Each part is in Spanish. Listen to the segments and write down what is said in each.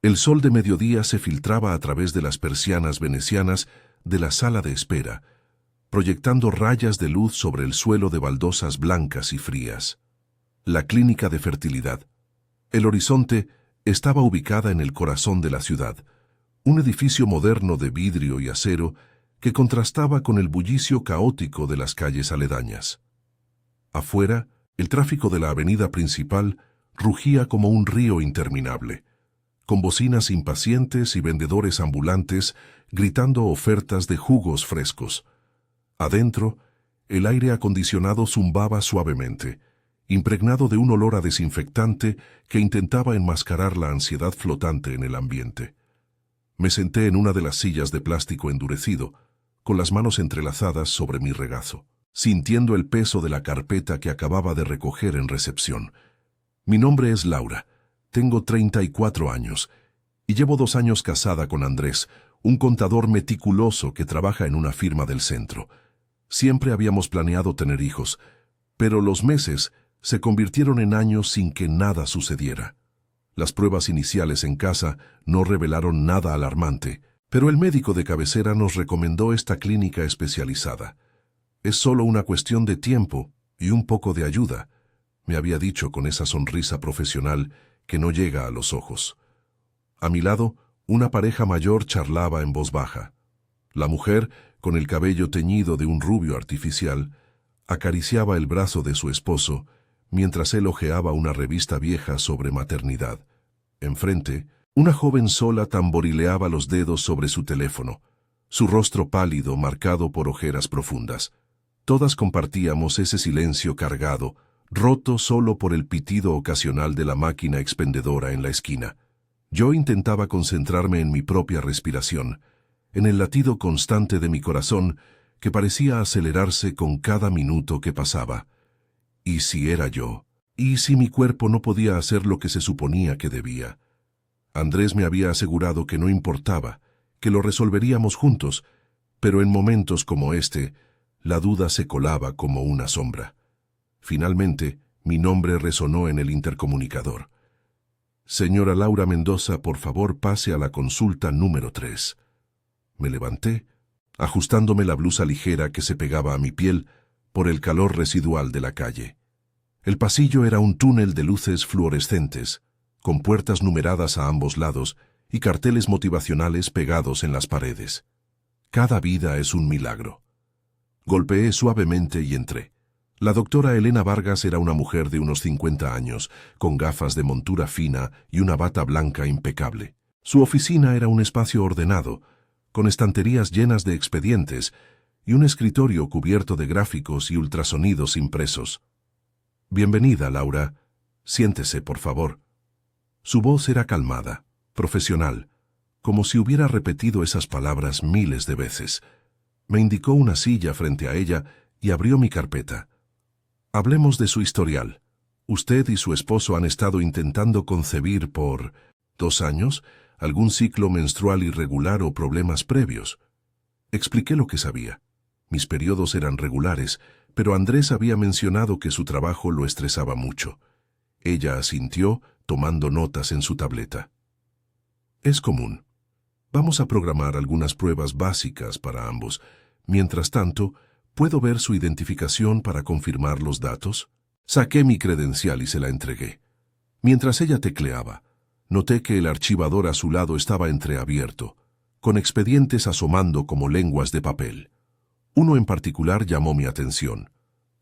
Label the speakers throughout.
Speaker 1: El sol de mediodía se filtraba a través de las persianas venecianas de la sala de espera, proyectando rayas de luz sobre el suelo de baldosas blancas y frías. La clínica de fertilidad. El Horizonte estaba ubicada en el corazón de la ciudad, un edificio moderno de vidrio y acero que contrastaba con el bullicio caótico de las calles aledañas. Afuera, el tráfico de la avenida principal rugía como un río interminable, con bocinas impacientes y vendedores ambulantes gritando ofertas de jugos frescos. Adentro, el aire acondicionado zumbaba suavemente, impregnado de un olor a desinfectante que intentaba enmascarar la ansiedad flotante en el ambiente. Me senté en una de las sillas de plástico endurecido, con las manos entrelazadas sobre mi regazo, sintiendo el peso de la carpeta que acababa de recoger en recepción. Mi nombre es Laura, tengo 34 años, y llevo 2 años casada con Andrés, un contador meticuloso que trabaja en una firma del centro. Siempre habíamos planeado tener hijos, pero los meses se convirtieron en años sin que nada sucediera. Las pruebas iniciales en casa no revelaron nada alarmante, pero el médico de cabecera nos recomendó esta clínica especializada. Es solo una cuestión de tiempo y un poco de ayuda, me había dicho con esa sonrisa profesional que no llega a los ojos. A mi lado, una pareja mayor charlaba en voz baja. La mujer, con el cabello teñido de un rubio artificial, acariciaba el brazo de su esposo mientras él hojeaba una revista vieja sobre maternidad. Enfrente, una joven sola tamborileaba los dedos sobre su teléfono, su rostro pálido marcado por ojeras profundas. Todas compartíamos ese silencio cargado, roto solo por el pitido ocasional de la máquina expendedora en la esquina. Yo intentaba concentrarme en mi propia respiración, en el latido constante de mi corazón que parecía acelerarse con cada minuto que pasaba. ¿Y si era yo? ¿Y si mi cuerpo no podía hacer lo que se suponía que debía? Andrés me había asegurado que no importaba, que lo resolveríamos juntos, pero en momentos como este, la duda se colaba como una sombra. Finalmente, mi nombre resonó en el intercomunicador. Señora Laura Mendoza, por favor pase a la consulta número 3. Me levanté, ajustándome la blusa ligera que se pegaba a mi piel por el calor residual de la calle. El pasillo era un túnel de luces fluorescentes, con puertas numeradas a ambos lados y carteles motivacionales pegados en las paredes. Cada vida es un milagro. Golpeé suavemente y entré. La doctora Elena Vargas era una mujer de unos 50 años, con gafas de montura fina y una bata blanca impecable. Su oficina era un espacio ordenado, con estanterías llenas de expedientes y un escritorio cubierto de gráficos y ultrasonidos impresos. Bienvenida, Laura. Siéntese, por favor. Su voz era calmada, profesional, como si hubiera repetido esas palabras miles de veces. Me indicó una silla frente a ella y abrió mi carpeta. Hablemos de su historial. Usted y su esposo han estado intentando concebir por 2 años, algún ciclo menstrual irregular o problemas previos. Expliqué lo que sabía. Mis periodos eran regulares, pero Andrés había mencionado que su trabajo lo estresaba mucho. Ella asintió, tomando notas en su tableta. Es común. Vamos a programar algunas pruebas básicas para ambos. Mientras tanto, ¿puedo ver su identificación para confirmar los datos? Saqué mi credencial y se la entregué. Mientras ella tecleaba, noté que el archivador a su lado estaba entreabierto, con expedientes asomando como lenguas de papel. Uno en particular llamó mi atención.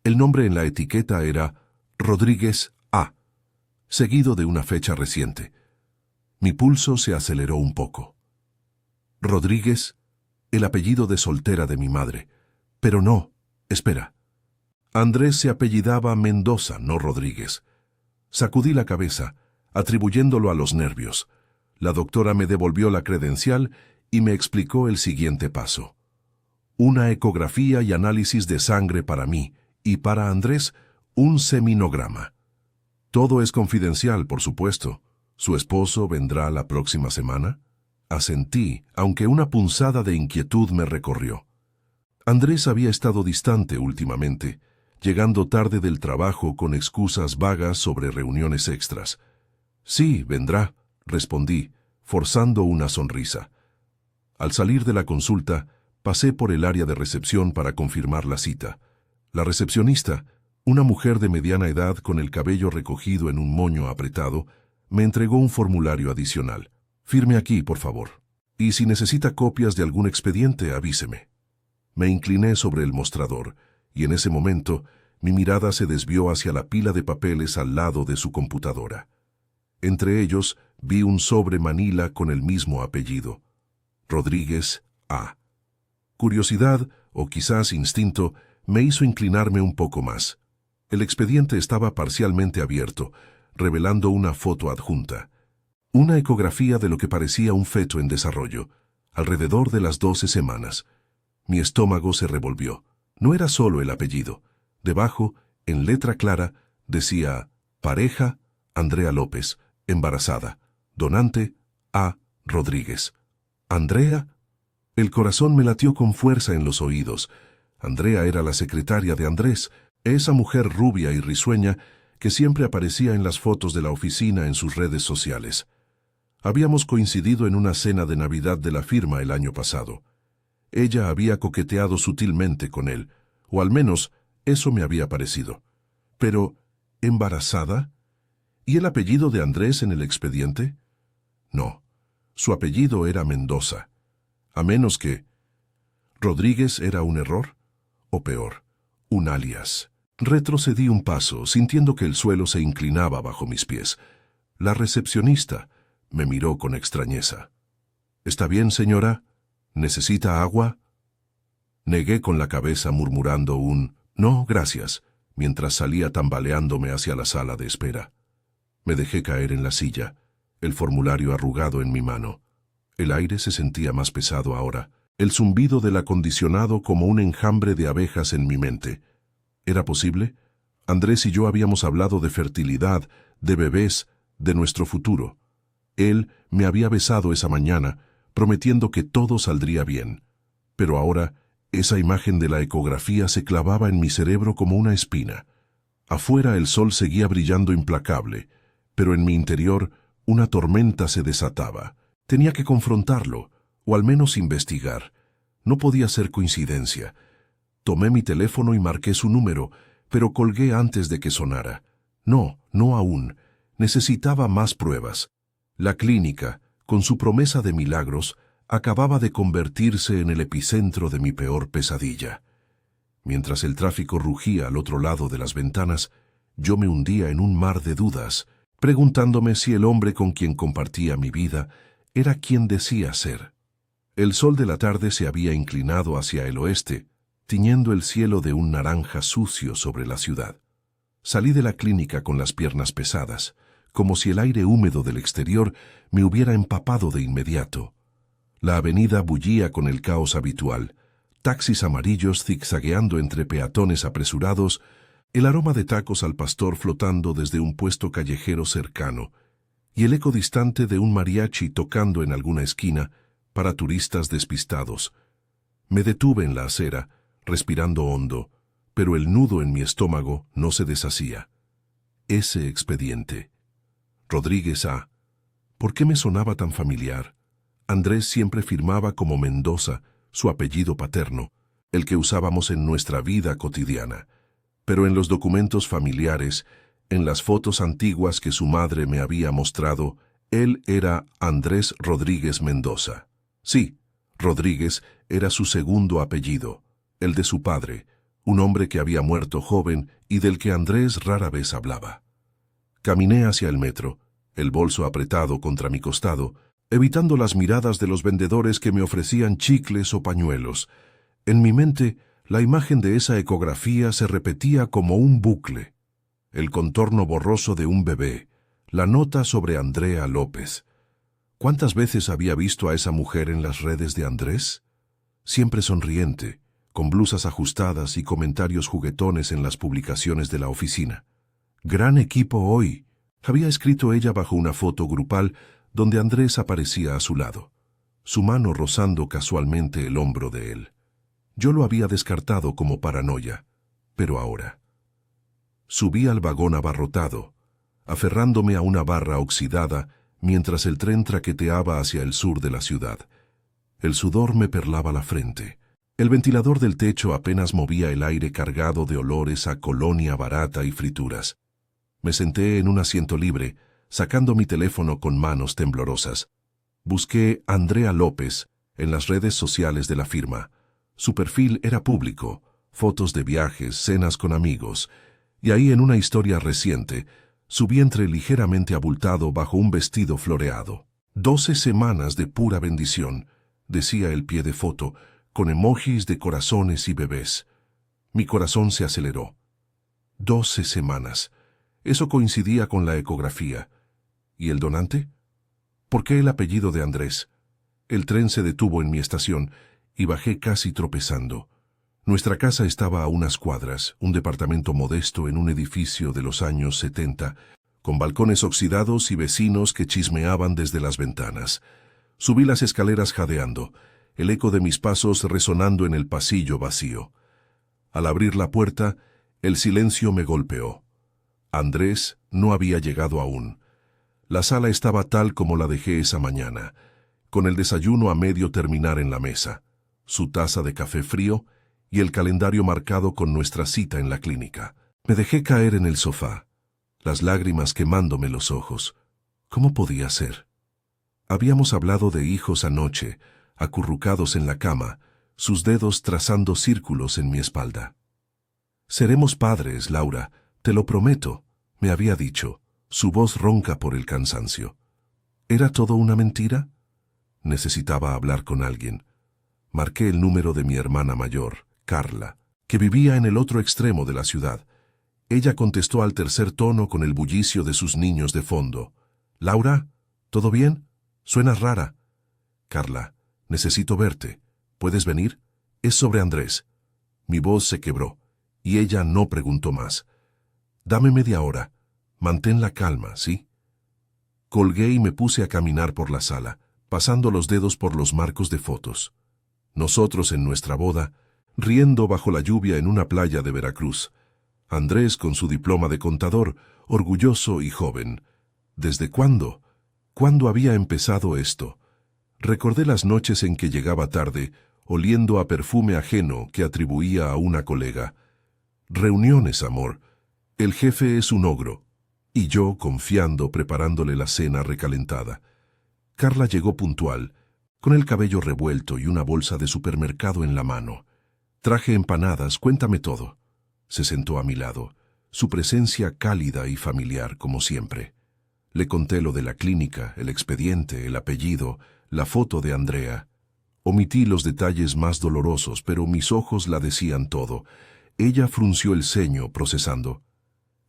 Speaker 1: El nombre en la etiqueta era Rodríguez A., seguido de una fecha reciente. Mi pulso se aceleró un poco. Rodríguez, el apellido de soltera de mi madre. Pero no, espera. Andrés se apellidaba Mendoza, no Rodríguez. Sacudí la cabeza, atribuyéndolo a los nervios. La doctora me devolvió la credencial y me explicó el siguiente paso. Una ecografía y análisis de sangre para mí, y para Andrés, un seminograma. Todo es confidencial, por supuesto. ¿Su esposo vendrá la próxima semana? Asentí, aunque una punzada de inquietud me recorrió. Andrés había estado distante últimamente, llegando tarde del trabajo con excusas vagas sobre reuniones extras. Sí, vendrá, respondí, forzando una sonrisa. Al salir de la consulta, pasé por el área de recepción para confirmar la cita. La recepcionista, una mujer de mediana edad con el cabello recogido en un moño apretado, me entregó un formulario adicional. Firme aquí, por favor. Y si necesita copias de algún expediente, avíseme. Me incliné sobre el mostrador, y en ese momento mi mirada se desvió hacia la pila de papeles al lado de su computadora. Entre ellos vi un sobre manila con el mismo apellido, Rodríguez A. Curiosidad, o quizás instinto, me hizo inclinarme un poco más. El expediente estaba parcialmente abierto, revelando una foto adjunta. Una ecografía de lo que parecía un feto en desarrollo, alrededor de las 12 semanas. Mi estómago se revolvió. No era solo el apellido. Debajo, en letra clara, decía: pareja, Andrea López, embarazada, donante, A. Rodríguez. ¿Andrea? El corazón me latió con fuerza en los oídos. Andrea era la secretaria de Andrés, esa mujer rubia y risueña que siempre aparecía en las fotos de la oficina en sus redes sociales. Habíamos coincidido en una cena de Navidad de la firma el año pasado. Ella había coqueteado sutilmente con él, o al menos eso me había parecido. Pero, ¿embarazada? ¿Y el apellido de Andrés en el expediente? No, su apellido era Mendoza. A menos que... ¿Rodríguez era un error? O peor, un alias. Retrocedí un paso, sintiendo que el suelo se inclinaba bajo mis pies. La recepcionista me miró con extrañeza. ¿Está bien, señora? ¿Necesita agua? Negué con la cabeza murmurando un «no, gracias», mientras salía tambaleándome hacia la sala de espera. Me dejé caer en la silla, el formulario arrugado en mi mano. El aire se sentía más pesado ahora, el zumbido del acondicionado como un enjambre de abejas en mi mente. ¿Era posible? Andrés y yo habíamos hablado de fertilidad, de bebés, de nuestro futuro. Él me había besado esa mañana, prometiendo que todo saldría bien. Pero ahora, esa imagen de la ecografía se clavaba en mi cerebro como una espina. Afuera el sol seguía brillando implacable, pero en mi interior una tormenta se desataba. Tenía que confrontarlo, o al menos investigar. No podía ser coincidencia. Tomé mi teléfono y marqué su número, pero colgué antes de que sonara. No, no aún. Necesitaba más pruebas. La clínica, con su promesa de milagros, acababa de convertirse en el epicentro de mi peor pesadilla. Mientras el tráfico rugía al otro lado de las ventanas, yo me hundía en un mar de dudas, preguntándome si el hombre con quien compartía mi vida era quien decía ser. El sol de la tarde se había inclinado hacia el oeste, tiñendo el cielo de un naranja sucio sobre la ciudad. Salí de la clínica con las piernas pesadas, como si el aire húmedo del exterior me hubiera empapado de inmediato. La avenida bullía con el caos habitual, taxis amarillos zigzagueando entre peatones apresurados, el aroma de tacos al pastor flotando desde un puesto callejero cercano, y el eco distante de un mariachi tocando en alguna esquina para turistas despistados. Me detuve en la acera, respirando hondo, pero el nudo en mi estómago no se deshacía. Ese expediente. Rodríguez A. ¿Por qué me sonaba tan familiar? Andrés siempre firmaba como Mendoza, su apellido paterno, el que usábamos en nuestra vida cotidiana. Pero en los documentos familiares, en las fotos antiguas que su madre me había mostrado, él era Andrés Rodríguez Mendoza. Sí, Rodríguez era su segundo apellido, el de su padre, un hombre que había muerto joven y del que Andrés rara vez hablaba. Caminé hacia el metro, el bolso apretado contra mi costado, evitando las miradas de los vendedores que me ofrecían chicles o pañuelos. En mi mente, la imagen de esa ecografía se repetía como un bucle. El contorno borroso de un bebé, la nota sobre Andrea López. ¿Cuántas veces había visto a esa mujer en las redes de Andrés? Siempre sonriente, con blusas ajustadas y comentarios juguetones en las publicaciones de la oficina. «Gran equipo hoy», había escrito ella bajo una foto grupal donde Andrés aparecía a su lado, su mano rozando casualmente el hombro de él. Yo lo había descartado como paranoia, pero ahora. Subí al vagón abarrotado, aferrándome a una barra oxidada mientras el tren traqueteaba hacia el sur de la ciudad. El sudor me perlaba la frente. El ventilador del techo apenas movía el aire cargado de olores a colonia barata y frituras. Me senté en un asiento libre, sacando mi teléfono con manos temblorosas. Busqué Andrea López en las redes sociales de la firma. Su perfil era público, fotos de viajes, cenas con amigos, y ahí en una historia reciente, su vientre ligeramente abultado bajo un vestido floreado. 12 semanas de pura bendición, decía el pie de foto, con emojis de corazones y bebés. Mi corazón se aceleró. 12 semanas. Eso coincidía con la ecografía. ¿Y el donante? ¿Por qué el apellido de Andrés? El tren se detuvo en mi estación y bajé casi tropezando. Nuestra casa estaba a unas cuadras, un departamento modesto en un edificio de los años 70, con balcones oxidados y vecinos que chismeaban desde las ventanas. Subí las escaleras jadeando, el eco de mis pasos resonando en el pasillo vacío. Al abrir la puerta, el silencio me golpeó. Andrés no había llegado aún. La sala estaba tal como la dejé esa mañana, con el desayuno a medio terminar en la mesa, su taza de café frío y el calendario marcado con nuestra cita en la clínica. Me dejé caer en el sofá, las lágrimas quemándome los ojos. ¿Cómo podía ser? Habíamos hablado de hijos anoche, acurrucados en la cama, sus dedos trazando círculos en mi espalda. «Seremos padres, Laura, te lo prometo», me había dicho, su voz ronca por el cansancio. ¿Era todo una mentira? Necesitaba hablar con alguien. Marqué el número de mi hermana mayor, Carla, que vivía en el otro extremo de la ciudad. Ella contestó al tercer tono con el bullicio de sus niños de fondo. «Laura, ¿todo bien? Suenas rara». «Carla, necesito verte. ¿Puedes venir? Es sobre Andrés». Mi voz se quebró, y ella no preguntó más. «Dame media hora. Mantén la calma, ¿sí?» Colgué y me puse a caminar por la sala, pasando los dedos por los marcos de fotos. Nosotros en nuestra boda, riendo bajo la lluvia en una playa de Veracruz. Andrés con su diploma de contador, orgulloso y joven. ¿Desde cuándo? ¿Cuándo había empezado esto? Recordé las noches en que llegaba tarde, oliendo a perfume ajeno que atribuía a una colega. Reuniones, amor. El jefe es un ogro. Y yo, confiando, preparándole la cena recalentada. Carla llegó puntual, con el cabello revuelto y una bolsa de supermercado en la mano. «Traje empanadas, cuéntame todo». Se sentó a mi lado, su presencia cálida y familiar como siempre. Le conté lo de la clínica, el expediente, el apellido, la foto de Andrea. Omití los detalles más dolorosos, pero mis ojos la decían todo. Ella frunció el ceño, procesando.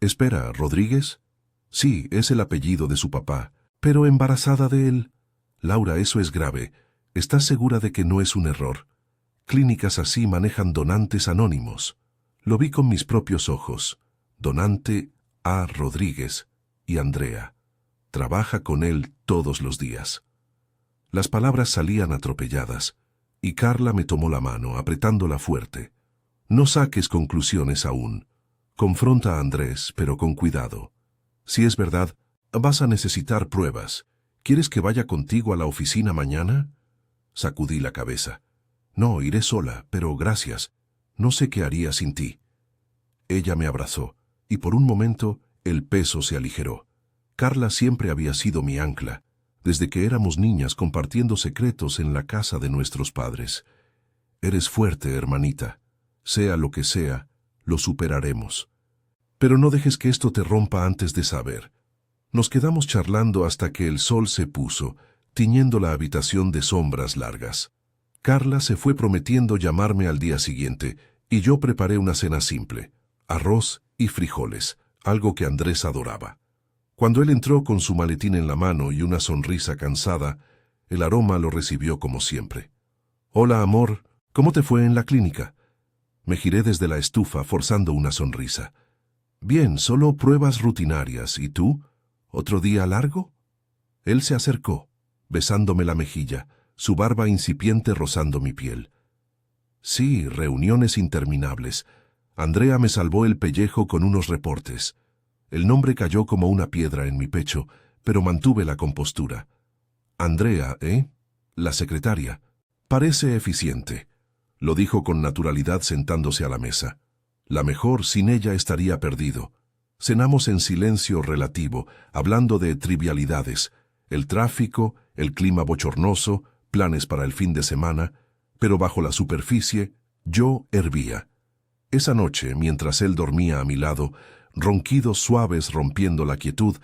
Speaker 1: «Espera, ¿Rodríguez?» «Sí, es el apellido de su papá. Pero embarazada de él». «Laura, eso es grave. ¿Estás segura de que no es un error? Clínicas así manejan donantes anónimos». Lo vi con mis propios ojos. Donante A. Rodríguez y Andrea. Trabaja con él todos los días. Las palabras salían atropelladas, y Carla me tomó la mano, apretándola fuerte. «No saques conclusiones aún. Confronta a Andrés, pero con cuidado. Si es verdad, vas a necesitar pruebas. ¿Quieres que vaya contigo a la oficina mañana?» Sacudí la cabeza. «No, iré sola, pero gracias. No sé qué haría sin ti». Ella me abrazó, y por un momento el peso se aligeró. Carla siempre había sido mi ancla, desde que éramos niñas compartiendo secretos en la casa de nuestros padres. «Eres fuerte, hermanita. Sea lo que sea, lo superaremos. Pero no dejes que esto te rompa antes de saber». Nos quedamos charlando hasta que el sol se puso, tiñendo la habitación de sombras largas. Carla se fue prometiendo llamarme al día siguiente, y yo preparé una cena simple, arroz y frijoles, algo que Andrés adoraba. Cuando él entró con su maletín en la mano y una sonrisa cansada, el aroma lo recibió como siempre. «Hola, amor, ¿cómo te fue en la clínica?» Me giré desde la estufa forzando una sonrisa. «Bien, solo pruebas rutinarias. ¿Y tú? ¿Otro día largo?» Él se acercó, besándome la mejilla, su barba incipiente rozando mi piel. «Sí, reuniones interminables. Andrea me salvó el pellejo con unos reportes». El nombre cayó como una piedra en mi pecho, pero mantuve la compostura. Andrea, ¿eh? La secretaria. Parece eficiente. Lo dijo con naturalidad sentándose a la mesa. La mejor, sin ella estaría perdido. Cenamos en silencio relativo, hablando de trivialidades, el tráfico, el clima bochornoso, planes para el fin de semana, pero bajo la superficie, yo hervía. Esa noche, mientras él dormía a mi lado, ronquidos suaves rompiendo la quietud,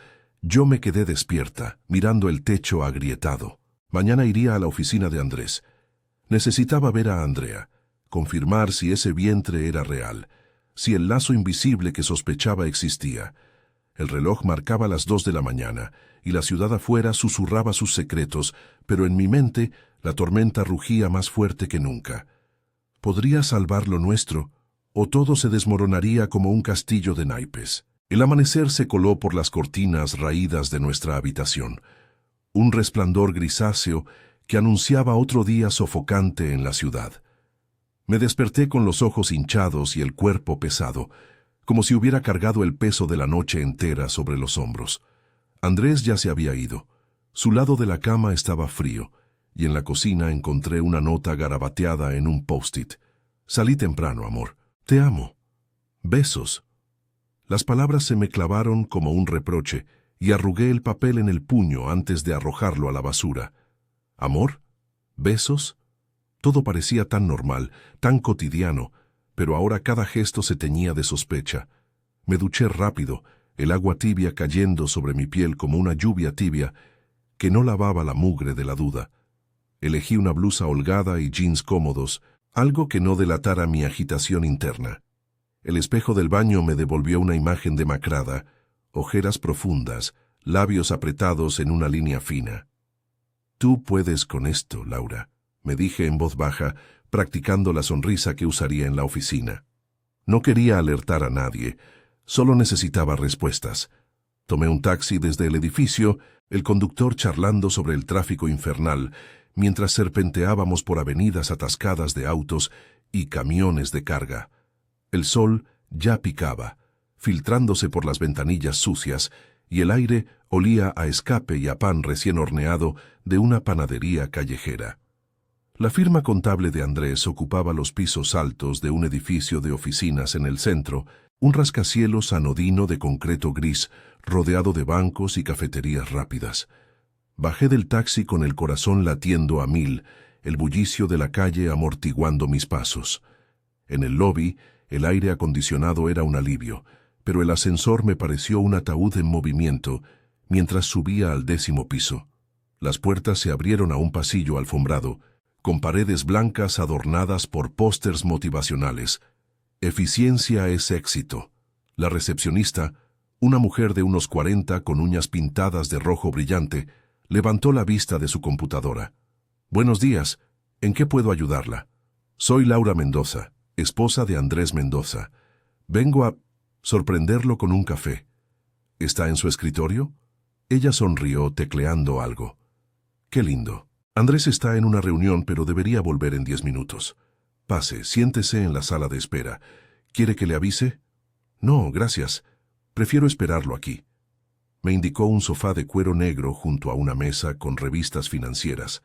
Speaker 1: yo me quedé despierta, mirando el techo agrietado. Mañana iría a la oficina de Andrés. Necesitaba ver a Andrea, confirmar si ese vientre era real, si el lazo invisible que sospechaba existía. El reloj marcaba las 2 de la mañana, y la ciudad afuera susurraba sus secretos, pero en mi mente la tormenta rugía más fuerte que nunca. ¿Podría salvar lo nuestro, o todo se desmoronaría como un castillo de naipes? El amanecer se coló por las cortinas raídas de nuestra habitación. Un resplandor grisáceo que anunciaba otro día sofocante en la ciudad. Me desperté con los ojos hinchados y el cuerpo pesado, como si hubiera cargado el peso de la noche entera sobre los hombros. Andrés ya se había ido. Su lado de la cama estaba frío, y en la cocina encontré una nota garabateada en un post-it. Salí temprano, amor. Te amo. Besos. Las palabras se me clavaron como un reproche, y arrugué el papel en el puño antes de arrojarlo a la basura. ¿Amor? ¿Besos? Todo parecía tan normal, tan cotidiano, pero ahora cada gesto se teñía de sospecha. Me duché rápido, el agua tibia cayendo sobre mi piel como una lluvia tibia que no lavaba la mugre de la duda. Elegí una blusa holgada y jeans cómodos, algo que no delatara mi agitación interna. El espejo del baño me devolvió una imagen demacrada, ojeras profundas, labios apretados en una línea fina. Tú puedes con esto, Laura, me dije en voz baja, practicando la sonrisa que usaría en la oficina. No quería alertar a nadie, solo necesitaba respuestas. Tomé un taxi desde el edificio, el conductor charlando sobre el tráfico infernal, mientras serpenteábamos por avenidas atascadas de autos y camiones de carga. El sol ya picaba, filtrándose por las ventanillas sucias, y el aire olía a escape y a pan recién horneado de una panadería callejera. La firma contable de Andrés ocupaba los pisos altos de un edificio de oficinas en el centro, un rascacielos anodino de concreto gris, rodeado de bancos y cafeterías rápidas. Bajé del taxi con el corazón latiendo a 1000, el bullicio de la calle amortiguando mis pasos. En el lobby, el aire acondicionado era un alivio, pero el ascensor me pareció un ataúd en movimiento mientras subía al 10º piso. Las puertas se abrieron a un pasillo alfombrado, con paredes blancas adornadas por pósters motivacionales. Eficiencia es éxito. La recepcionista, una mujer de unos 40 con uñas pintadas de rojo brillante, levantó la vista de su computadora. Buenos días, ¿en qué puedo ayudarla? Soy Laura Mendoza, esposa de Andrés Mendoza. Vengo a sorprenderlo con un café. ¿Está en su escritorio? Ella sonrió tecleando algo. Qué lindo. Andrés está en una reunión, pero debería volver en 10 minutos. Pase, siéntese en la sala de espera. ¿Quiere que le avise? No, gracias. Prefiero esperarlo aquí. Me indicó un sofá de cuero negro junto a una mesa con revistas financieras.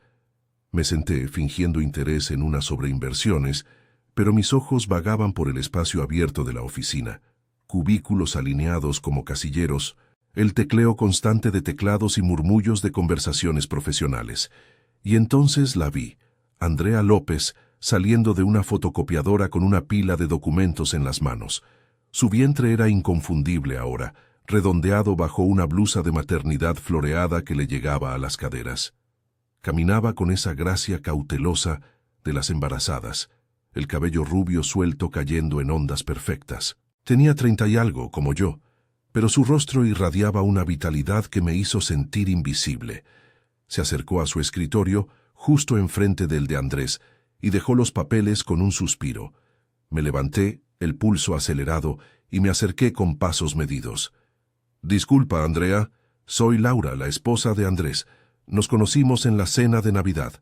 Speaker 1: Me senté fingiendo interés en unas sobreinversiones, pero mis ojos vagaban por el espacio abierto de la oficina. Cubículos alineados como casilleros, el tecleo constante de teclados y murmullos de conversaciones profesionales. Y entonces la vi, Andrea López, saliendo de una fotocopiadora con una pila de documentos en las manos. Su vientre era inconfundible ahora, redondeado bajo una blusa de maternidad floreada que le llegaba a las caderas. Caminaba con esa gracia cautelosa de las embarazadas, el cabello rubio suelto cayendo en ondas perfectas. Tenía 30 y algo, como yo, pero su rostro irradiaba una vitalidad que me hizo sentir invisible. Se acercó a su escritorio, justo enfrente del de Andrés, y dejó los papeles con un suspiro. Me levanté, el pulso acelerado, y me acerqué con pasos medidos. Disculpa, Andrea, soy Laura, la esposa de Andrés. Nos conocimos en la cena de Navidad.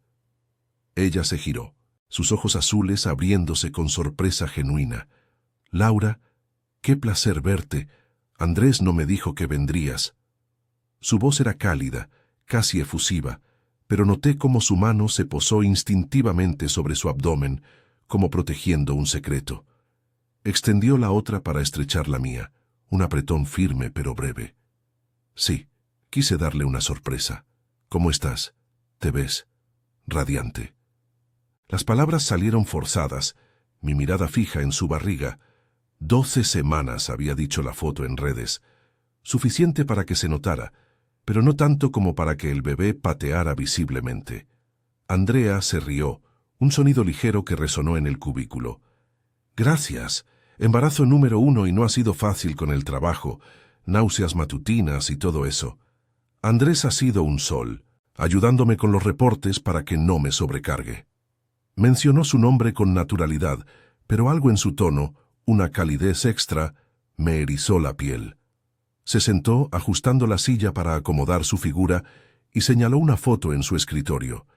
Speaker 1: Ella se giró, sus ojos azules abriéndose con sorpresa genuina. Laura, qué placer verte. Andrés no me dijo que vendrías. Su voz era cálida, casi efusiva, pero noté cómo su mano se posó instintivamente sobre su abdomen, como protegiendo un secreto. Extendió la otra para estrechar la mía, un apretón firme pero breve. Sí, quise darle una sorpresa. ¿Cómo estás? ¿Te ves? Radiante. Las palabras salieron forzadas, mi mirada fija en su barriga. 12 semanas había dicho la foto en redes. Suficiente para que se notara, pero no tanto como para que el bebé pateara visiblemente. Andrea se rió, un sonido ligero que resonó en el cubículo. Gracias. Embarazo número 1 y no ha sido fácil con el trabajo, náuseas matutinas y todo eso. Andrés ha sido un sol, ayudándome con los reportes para que no me sobrecargue. Mencionó su nombre con naturalidad, pero algo en su tono, una calidez extra, me erizó la piel. Se sentó ajustando la silla para acomodar su figura y señaló una foto en su escritorio.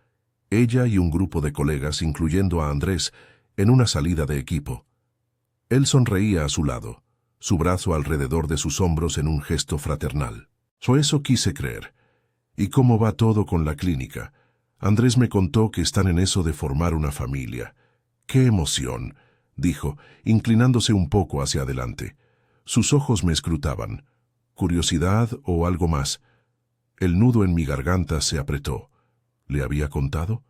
Speaker 1: Ella y un grupo de colegas, incluyendo a Andrés, en una salida de equipo. Él sonreía a su lado, su brazo alrededor de sus hombros en un gesto fraternal. Eso quise creer. ¿Y cómo va todo con la clínica? Andrés me contó que están en eso de formar una familia. ¡Qué emoción!, dijo, inclinándose un poco hacia adelante. Sus ojos me escrutaban. ¿Curiosidad o algo más? El nudo en mi garganta se apretó. ¿Le había contado?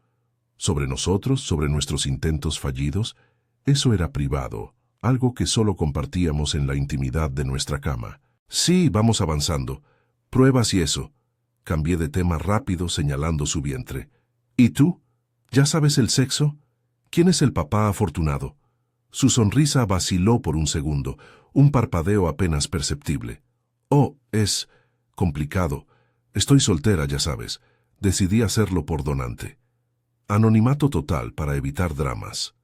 Speaker 1: ¿Sobre nosotros? ¿Sobre nuestros intentos fallidos? Eso era privado, algo que solo compartíamos en la intimidad de nuestra cama. Sí, vamos avanzando. Pruebas y eso. Cambié de tema rápido señalando su vientre. ¿Y tú? ¿Ya sabes el sexo? ¿Quién es el papá afortunado? Su sonrisa vaciló por un segundo, un parpadeo apenas perceptible. Oh, es complicado. Estoy soltera, ya sabes. Decidí hacerlo por donante. Anonimato total para evitar dramas.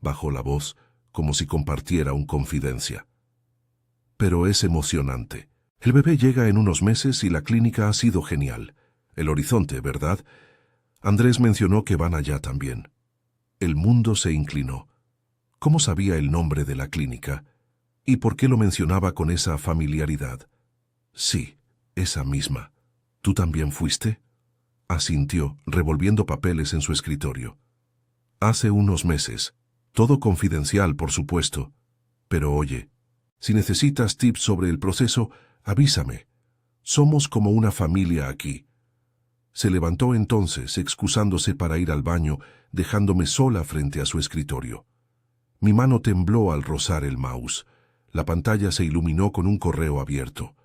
Speaker 1: Bajó la voz, como si compartiera una confidencia. Pero es emocionante. El bebé llega en unos meses y la clínica ha sido genial. El horizonte, ¿verdad? Andrés mencionó que van allá también. El mundo se inclinó. ¿Cómo sabía el nombre de la clínica? ¿Y por qué lo mencionaba con esa familiaridad? Sí, esa misma. ¿Tú también fuiste? Asintió, revolviendo papeles en su escritorio. Hace unos meses. Todo confidencial, por supuesto. Pero oye, si necesitas tips sobre el proceso, avísame. Somos como una familia aquí. Se levantó entonces, excusándose para ir al baño, dejándome sola frente a su escritorio. Mi mano tembló al rozar el mouse. La pantalla se iluminó con un correo abierto.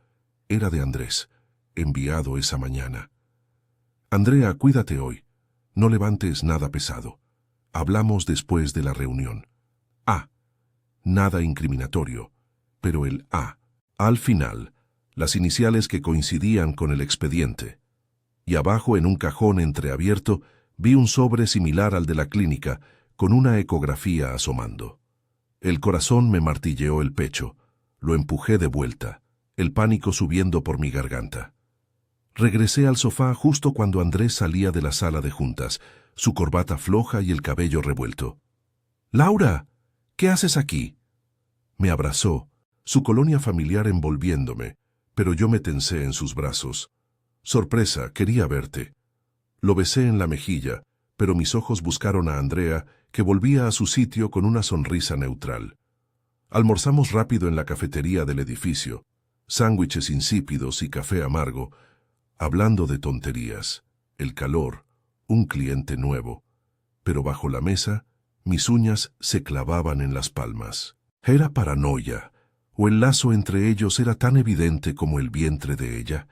Speaker 1: Era de Andrés, enviado esa mañana. Andrea, cuídate hoy. No levantes nada pesado. Hablamos después de la reunión. A. Nada incriminatorio, pero el A. Al final, las iniciales que coincidían con el expediente. Y abajo, en un cajón entreabierto, vi un sobre similar al de la clínica, con una ecografía asomando. El corazón me martilleó el pecho. Lo empujé de vuelta, el pánico subiendo por mi garganta. Regresé al sofá justo cuando Andrés salía de la sala de juntas, su corbata floja y el cabello revuelto. «¡Laura! ¿Qué haces aquí?» Me abrazó, su colonia familiar envolviéndome, pero yo me tensé en sus brazos. «Sorpresa, quería verte». Lo besé en la mejilla, pero mis ojos buscaron a Andrea, que volvía a su sitio con una sonrisa neutral. Almorzamos rápido en la cafetería del edificio, sándwiches insípidos y café amargo, hablando de tonterías, el calor, un cliente nuevo. Pero bajo la mesa, mis uñas se clavaban en las palmas. ¿Era paranoia? ¿O el lazo entre ellos era tan evidente como el vientre de ella?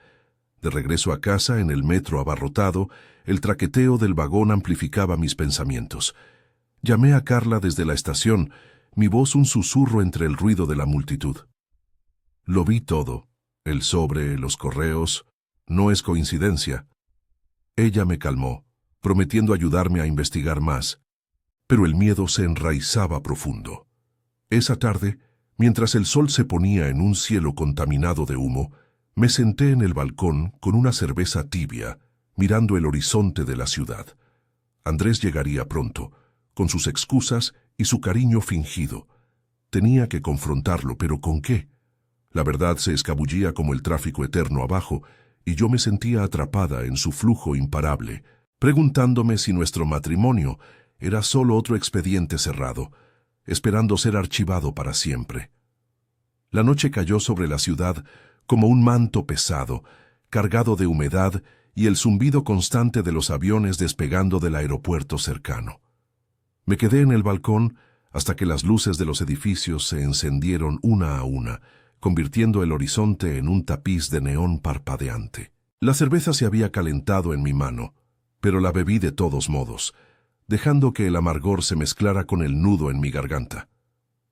Speaker 1: De regreso a casa, en el metro abarrotado, el traqueteo del vagón amplificaba mis pensamientos. Llamé a Carla desde la estación, mi voz un susurro entre el ruido de la multitud. Lo vi todo, el sobre, los correos. No es coincidencia. Ella me calmó, prometiendo ayudarme a investigar más, pero el miedo se enraizaba profundo. Esa tarde, mientras el sol se ponía en un cielo contaminado de humo, me senté en el balcón con una cerveza tibia, mirando el horizonte de la ciudad. Andrés llegaría pronto, con sus excusas y su cariño fingido. Tenía que confrontarlo, pero ¿con qué? La verdad se escabullía como el tráfico eterno abajo, y yo me sentía atrapada en su flujo imparable, preguntándome si nuestro matrimonio era solo otro expediente cerrado, esperando ser archivado para siempre. La noche cayó sobre la ciudad como un manto pesado, cargado de humedad y el zumbido constante de los aviones despegando del aeropuerto cercano. Me quedé en el balcón hasta que las luces de los edificios se encendieron una a una, convirtiendo el horizonte en un tapiz de neón parpadeante. La cerveza se había calentado en mi mano, pero la bebí de todos modos, dejando que el amargor se mezclara con el nudo en mi garganta.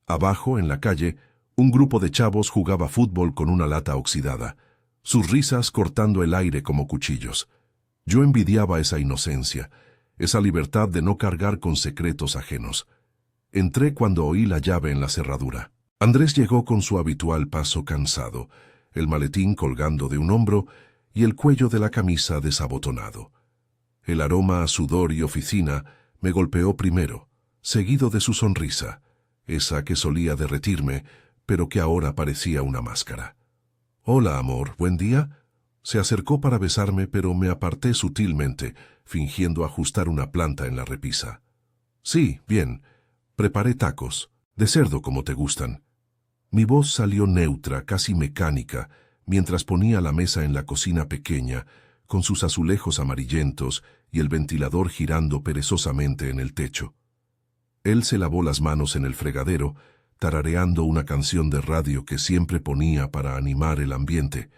Speaker 1: Abajo, en la calle, un grupo de chavos jugaba fútbol con una lata oxidada, sus risas cortando el aire como cuchillos. Yo envidiaba esa inocencia, esa libertad de no cargar con secretos ajenos. Entré cuando oí la llave en la cerradura. Andrés llegó con su habitual paso cansado, el maletín colgando de un hombro y el cuello de la camisa desabotonado. El aroma a sudor y oficina me golpeó primero, seguido de su sonrisa, esa que solía derretirme, pero que ahora parecía una máscara. «Hola, amor, ¿buen día?» Se acercó para besarme, pero me aparté sutilmente, fingiendo ajustar una planta en la repisa. «Sí, bien. Preparé tacos, de cerdo como te gustan». Mi voz salió neutra, casi mecánica, mientras ponía la mesa en la cocina pequeña, con sus azulejos amarillentos y el ventilador girando perezosamente en el techo. Él se lavó las manos en el fregadero, tarareando una canción de radio que siempre ponía para animar el ambiente.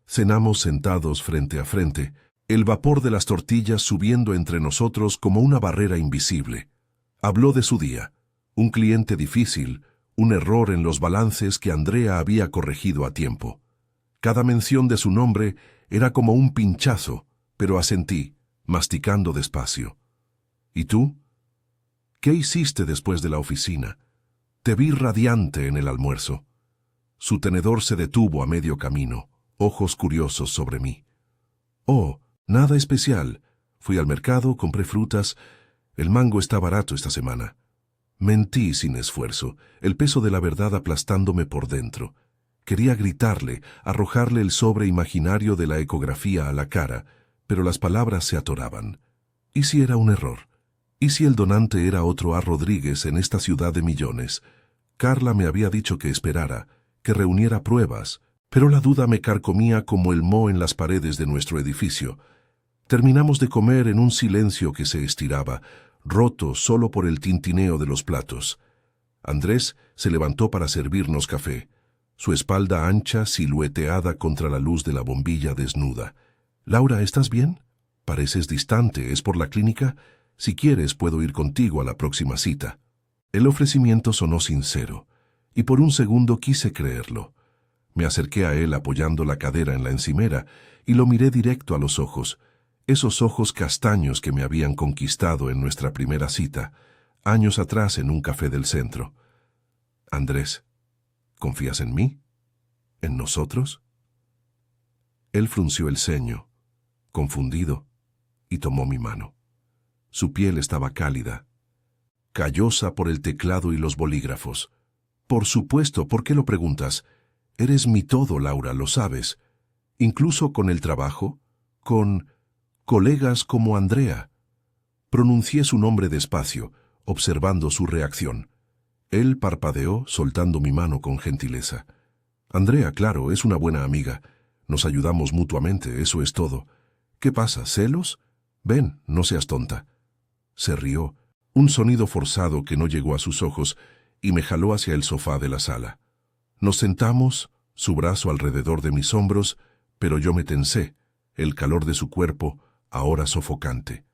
Speaker 1: Cenamos sentados frente a frente, el vapor de las tortillas subiendo entre nosotros como una barrera invisible. Habló de su día, un cliente difícil, un error en los balances que Andrea había corregido a tiempo. Cada mención de su nombre era como un pinchazo, pero asentí, masticando despacio. ¿Y tú? ¿Qué hiciste después de la oficina? Te vi radiante en el almuerzo. Su tenedor se detuvo a medio camino, ojos curiosos sobre mí. Oh, nada especial. Fui al mercado, compré frutas. El mango está barato esta semana. Mentí sin esfuerzo, el peso de la verdad aplastándome por dentro. Quería gritarle, arrojarle el sobre imaginario de la ecografía a la cara, pero las palabras se atoraban. ¿Y si era un error? ¿Y si el donante era otro A. Rodríguez en esta ciudad de millones? Carla me había dicho que esperara, que reuniera pruebas, pero la duda me carcomía como el moho en las paredes de nuestro edificio. Terminamos de comer en un silencio que se estiraba, roto solo por el tintineo de los platos. Andrés se levantó para servirnos café, su espalda ancha silueteada contra la luz de la bombilla desnuda. «Laura, ¿estás bien? Pareces distante, ¿es por la clínica? Si quieres, puedo ir contigo a la próxima cita». El ofrecimiento sonó sincero, y por un segundo quise creerlo. Me acerqué a él apoyando la cadera en la encimera y lo miré directo a los ojos, esos ojos castaños que me habían conquistado en nuestra primera cita, años atrás en un café del centro. «Andrés, ¿confías en mí? ¿En nosotros?» Él frunció el ceño, confundido, y tomó mi mano. Su piel estaba cálida, callosa por el teclado y los bolígrafos. «Por supuesto, ¿por qué lo preguntas? Eres mi todo, Laura, lo sabes. Incluso con el trabajo, con colegas como Andrea». Pronuncié su nombre despacio, observando su reacción. Él parpadeó, soltando mi mano con gentileza. «Andrea, claro, es una buena amiga. Nos ayudamos mutuamente, eso es todo. ¿Qué pasa, celos? Ven, no seas tonta». Se rió, un sonido forzado que no llegó a sus ojos, y me jaló hacia el sofá de la sala. Nos sentamos, su brazo alrededor de mis hombros, pero yo me tensé, el calor de su cuerpo, ahora sofocante.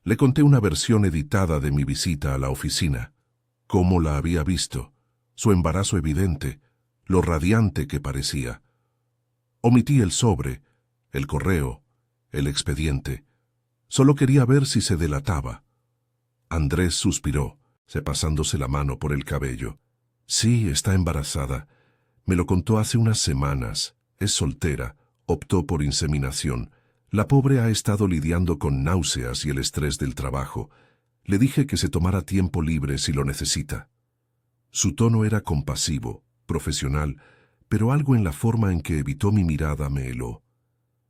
Speaker 1: Le conté una versión editada de mi visita a la oficina, cómo la había visto, su embarazo evidente, lo radiante que parecía. Omití el sobre, el correo, el expediente. Solo quería ver si se delataba. Andrés suspiró, pasándose la mano por el cabello. «Sí, está embarazada. Me lo contó hace unas semanas. Es soltera. Optó por inseminación. La pobre ha estado lidiando con náuseas y el estrés del trabajo. Le dije que se tomara tiempo libre si lo necesita». Su tono era compasivo, profesional, pero algo en la forma en que evitó mi mirada me heló.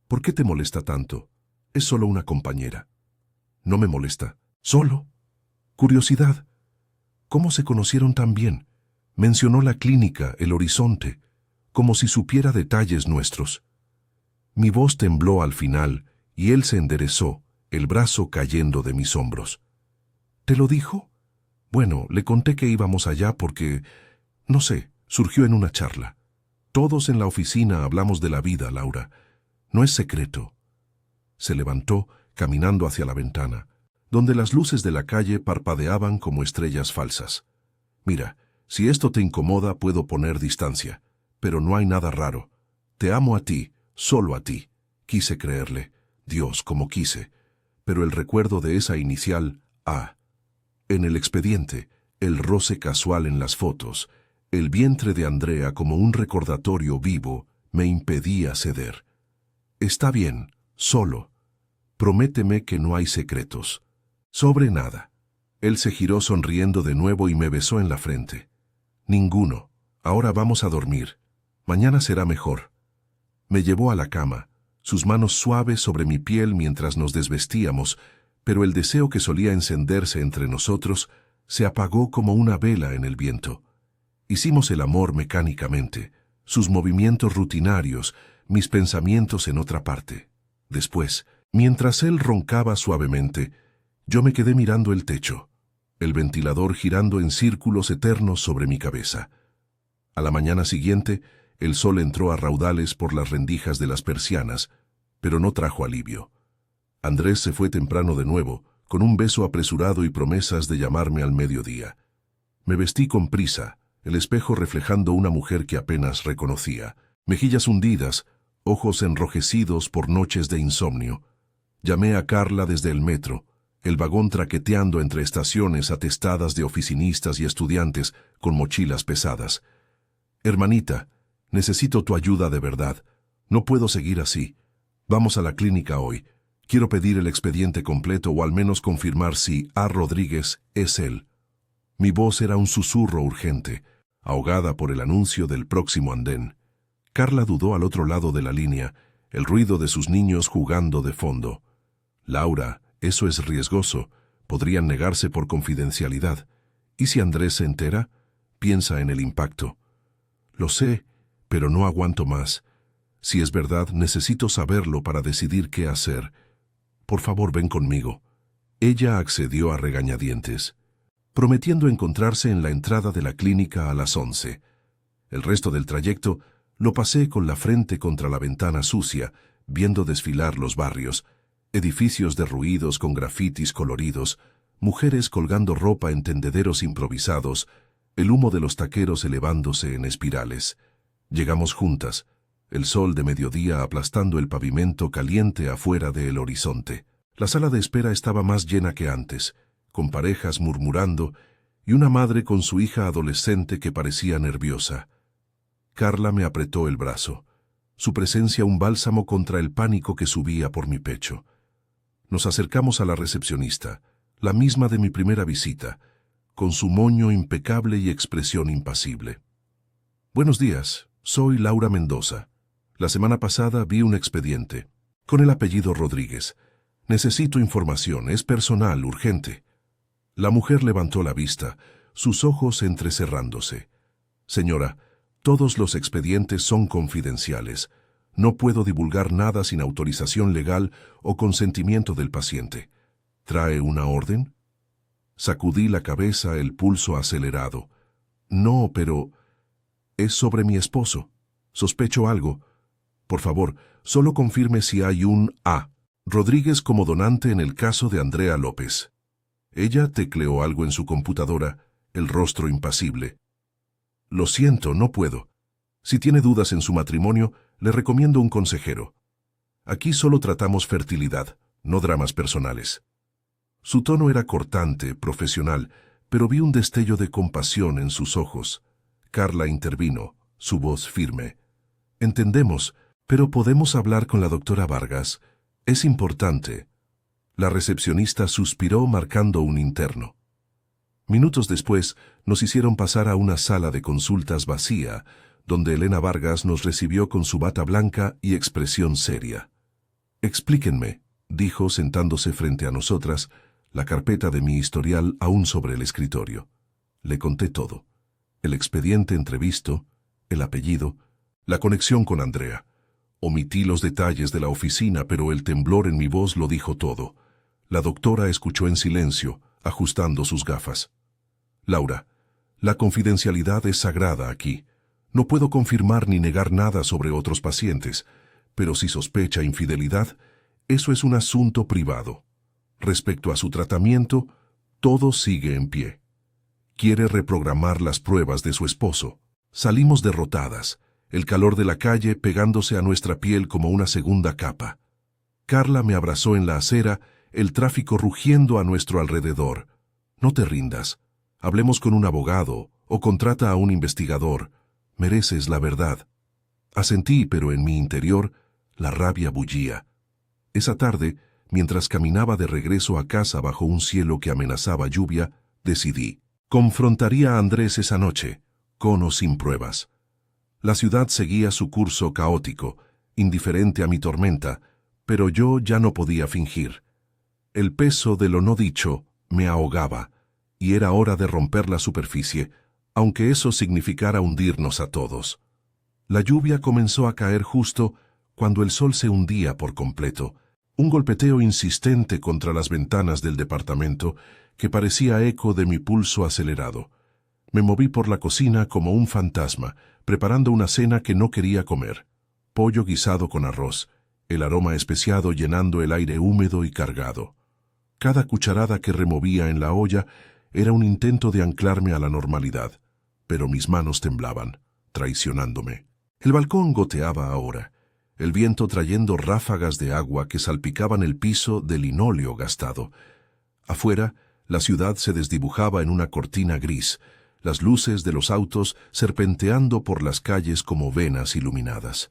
Speaker 1: ¿Por qué te molesta tanto? Es solo una compañera. No me molesta. Solo. Curiosidad. ¿Cómo se conocieron tan bien? Mencionó la clínica, el horizonte, como si supiera detalles nuestros. Mi voz tembló al final y él se enderezó, el brazo cayendo de mis hombros. ¿Te lo dijo? Bueno, le conté que íbamos allá porque, no sé, surgió en una charla. Todos en la oficina hablamos de la vida, Laura. No es secreto. Se levantó, caminando hacia la ventana, donde las luces de la calle parpadeaban como estrellas falsas. Mira, si esto te incomoda, puedo poner distancia, pero no hay nada raro. Te amo a ti, solo a ti. Quise creerle, Dios, como quise, pero el recuerdo de esa inicial A. En el expediente, el roce casual en las fotos, el vientre de Andrea como un recordatorio vivo, me impedía ceder. Está bien, solo. Prométeme que no hay secretos. Sobre nada. Él se giró sonriendo de nuevo y me besó en la frente. Ninguno. Ahora vamos a dormir. Mañana será mejor. Me llevó a la cama, sus manos suaves sobre mi piel mientras nos desvestíamos, pero el deseo que solía encenderse entre nosotros se apagó como una vela en el viento. Hicimos el amor mecánicamente, sus movimientos rutinarios, mis pensamientos en otra parte. Después, mientras él roncaba suavemente, yo me quedé mirando el techo, el ventilador girando en círculos eternos sobre mi cabeza. A la mañana siguiente, el sol entró a raudales por las rendijas de las persianas, pero no trajo alivio. Andrés se fue temprano de nuevo, con un beso apresurado y promesas de llamarme al mediodía. Me vestí con prisa, el espejo reflejando una mujer que apenas reconocía, mejillas hundidas, ojos enrojecidos por noches de insomnio. Llamé a Carla desde el metro, el vagón traqueteando entre estaciones atestadas de oficinistas y estudiantes con mochilas pesadas. Hermanita, necesito tu ayuda de verdad. No puedo seguir así. Vamos a la clínica hoy. Quiero pedir el expediente completo o al menos confirmar si A. Rodríguez es él. Mi voz era un susurro urgente, ahogada por el anuncio del próximo andén. Carla dudó al otro lado de la línea, el ruido de sus niños jugando de fondo. Laura, eso es riesgoso. Podrían negarse por confidencialidad. ¿Y si Andrés se entera? Piensa en el impacto. Lo sé, pero no aguanto más. Si es verdad, necesito saberlo para decidir qué hacer. Por favor, ven conmigo. Ella accedió a regañadientes, prometiendo encontrarse en la entrada de la clínica a las 11. El resto del trayecto lo pasé con la frente contra la ventana sucia, viendo desfilar los barrios, edificios derruidos con grafitis coloridos, mujeres colgando ropa en tendederos improvisados, el humo de los taqueros elevándose en espirales. Llegamos juntas, el sol de mediodía aplastando el pavimento caliente afuera del horizonte. La sala de espera estaba más llena que antes, con parejas murmurando y una madre con su hija adolescente que parecía nerviosa. Carla me apretó el brazo, su presencia un bálsamo contra el pánico que subía por mi pecho. Nos acercamos a la recepcionista, la misma de mi primera visita, con su moño impecable y expresión impasible. Buenos días, soy Laura Mendoza. La semana pasada vi un expediente, con el apellido Rodríguez. Necesito información, es personal, urgente. La mujer levantó la vista, sus ojos entrecerrándose. Señora, todos los expedientes son confidenciales. No puedo divulgar nada sin autorización legal o consentimiento del paciente. ¿Trae una orden? Sacudí la cabeza, el pulso acelerado. No, pero... es sobre mi esposo. Sospecho algo. Por favor, solo confirme si hay un A. Rodríguez como donante en el caso de Andrea López. Ella tecleó algo en su computadora, el rostro impasible. Lo siento, no puedo. Si tiene dudas en su matrimonio, le recomiendo un consejero. Aquí solo tratamos fertilidad, no dramas personales. Su tono era cortante, profesional, pero vi un destello de compasión en sus ojos. Carla intervino, su voz firme. Entendemos, pero podemos hablar con la doctora Vargas. Es importante. La recepcionista suspiró marcando un interno. Minutos después, nos hicieron pasar a una sala de consultas vacía, donde Elena Vargas nos recibió con su bata blanca y expresión seria. Explíquenme, dijo sentándose frente a nosotras, la carpeta de mi historial aún sobre el escritorio. Le conté todo. El expediente entrevisto, el apellido, la conexión con Andrea. Omití los detalles de la oficina, pero el temblor en mi voz lo dijo todo. La doctora escuchó en silencio, ajustando sus gafas. Laura, la confidencialidad es sagrada aquí. No puedo confirmar ni negar nada sobre otros pacientes, pero si sospecha infidelidad, eso es un asunto privado. Respecto a su tratamiento, todo sigue en pie. Quiere reprogramar las pruebas de su esposo. Salimos derrotadas, el calor de la calle pegándose a nuestra piel como una segunda capa. Carla me abrazó en la acera, el tráfico rugiendo a nuestro alrededor. No te rindas. Hablemos con un abogado o contrata a un investigador. Mereces la verdad. Asentí, pero en mi interior la rabia bullía. Esa tarde, mientras caminaba de regreso a casa bajo un cielo que amenazaba lluvia, decidí. Confrontaría a Andrés esa noche, con o sin pruebas. La ciudad seguía su curso caótico, indiferente a mi tormenta, pero yo ya no podía fingir. El peso de lo no dicho me ahogaba, y era hora de romper la superficie, aunque eso significara hundirnos a todos. La lluvia comenzó a caer justo cuando el sol se hundía por completo, un golpeteo insistente contra las ventanas del departamento que parecía eco de mi pulso acelerado. Me moví por la cocina como un fantasma, preparando una cena que no quería comer. Pollo guisado con arroz, el aroma especiado llenando el aire húmedo y cargado. Cada cucharada que removía en la olla era un intento de anclarme a la normalidad, pero mis manos temblaban, traicionándome. El balcón goteaba ahora, el viento trayendo ráfagas de agua que salpicaban el piso de linóleo gastado. Afuera, la ciudad se desdibujaba en una cortina gris, las luces de los autos serpenteando por las calles como venas iluminadas.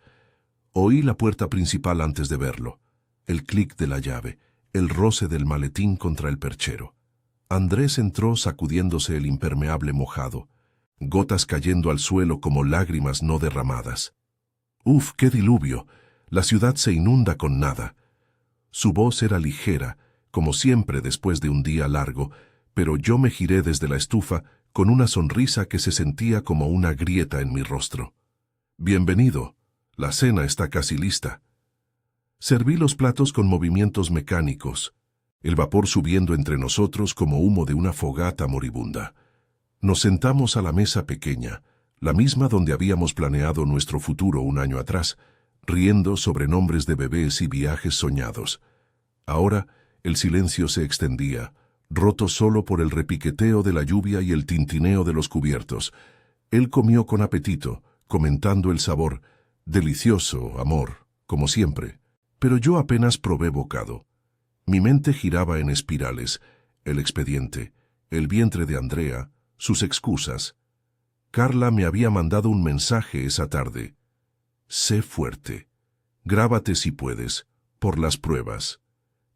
Speaker 1: Oí la puerta principal antes de verlo, el clic de la llave, el roce del maletín contra el perchero. Andrés entró sacudiéndose el impermeable mojado, gotas cayendo al suelo como lágrimas no derramadas. ¡Uf, qué diluvio! La ciudad se inunda con nada. Su voz era ligera, como siempre después de un día largo, pero yo me giré desde la estufa con una sonrisa que se sentía como una grieta en mi rostro. «Bienvenido. La cena está casi lista». Serví los platos con movimientos mecánicos, el vapor subiendo entre nosotros como humo de una fogata moribunda. Nos sentamos a la mesa pequeña, la misma donde habíamos planeado nuestro futuro un año atrás, riendo sobre nombres de bebés y viajes soñados. Ahora el silencio se extendía, roto solo por el repiqueteo de la lluvia y el tintineo de los cubiertos. Él comió con apetito, comentando el sabor. Delicioso, amor, como siempre. Pero yo apenas probé bocado. Mi mente giraba en espirales, el expediente, el vientre de Andrea, sus excusas. Carla me había mandado un mensaje esa tarde. Sé fuerte. Grábate si puedes, por las pruebas.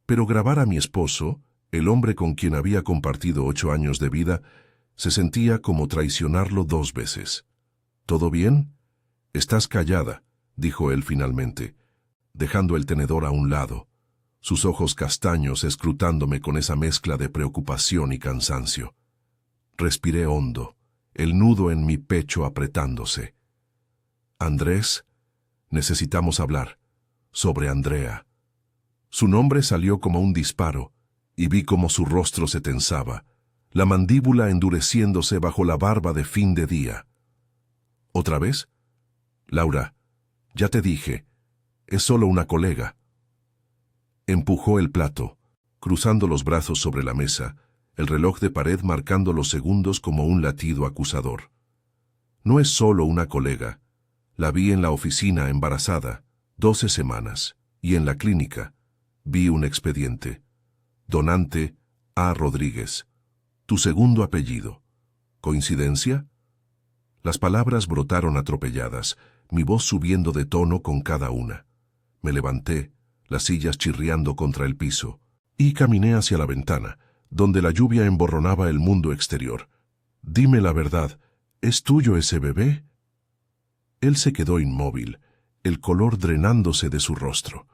Speaker 1: Pero grabar a mi esposo, el hombre con quien había compartido 8 años de vida, se sentía como traicionarlo 2 veces. ¿Todo bien? Estás callada, dijo él finalmente, dejando el tenedor a un lado, sus ojos castaños escrutándome con esa mezcla de preocupación y cansancio. Respiré hondo, el nudo en mi pecho apretándose. Andrés, necesitamos hablar. Sobre Andrea. Su nombre salió como un disparo, y vi cómo su rostro se tensaba, la mandíbula endureciéndose bajo la barba de fin de día. ¿Otra vez? Laura, ya te dije, es solo una colega. Empujó el plato, cruzando los brazos sobre la mesa, el reloj de pared marcando los segundos como un latido acusador. No es solo una colega. La vi en la oficina embarazada, 12 semanas, y en la clínica. Vi un expediente. Donante A. Rodríguez. Tu segundo apellido. ¿Coincidencia? Las palabras brotaron atropelladas, mi voz subiendo de tono con cada una. Me levanté, las sillas chirriando contra el piso, y caminé hacia la ventana, donde la lluvia emborronaba el mundo exterior. Dime la verdad, ¿es tuyo ese bebé? Él se quedó inmóvil, el color drenándose de su rostro.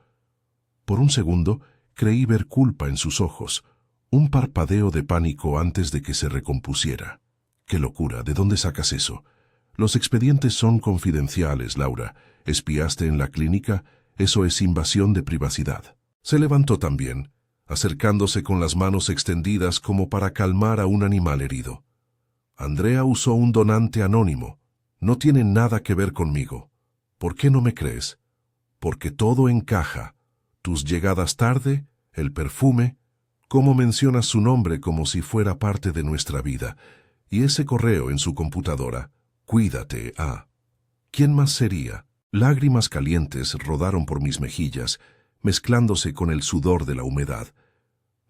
Speaker 1: Por un segundo, creí ver culpa en sus ojos, un parpadeo de pánico antes de que se recompusiera. ¡Qué locura! ¿De dónde sacas eso? Los expedientes son confidenciales, Laura. ¿Espiaste en la clínica? Eso es invasión de privacidad. Se levantó también, acercándose con las manos extendidas como para calmar a un animal herido. Andrea usó un donante anónimo. No tiene nada que ver conmigo. ¿Por qué no me crees? Porque todo encaja. Tus llegadas tarde, el perfume, cómo mencionas su nombre como si fuera parte de nuestra vida, y ese correo en su computadora. Cuídate, ah. ¿Quién más sería? Lágrimas calientes rodaron por mis mejillas, mezclándose con el sudor de la humedad.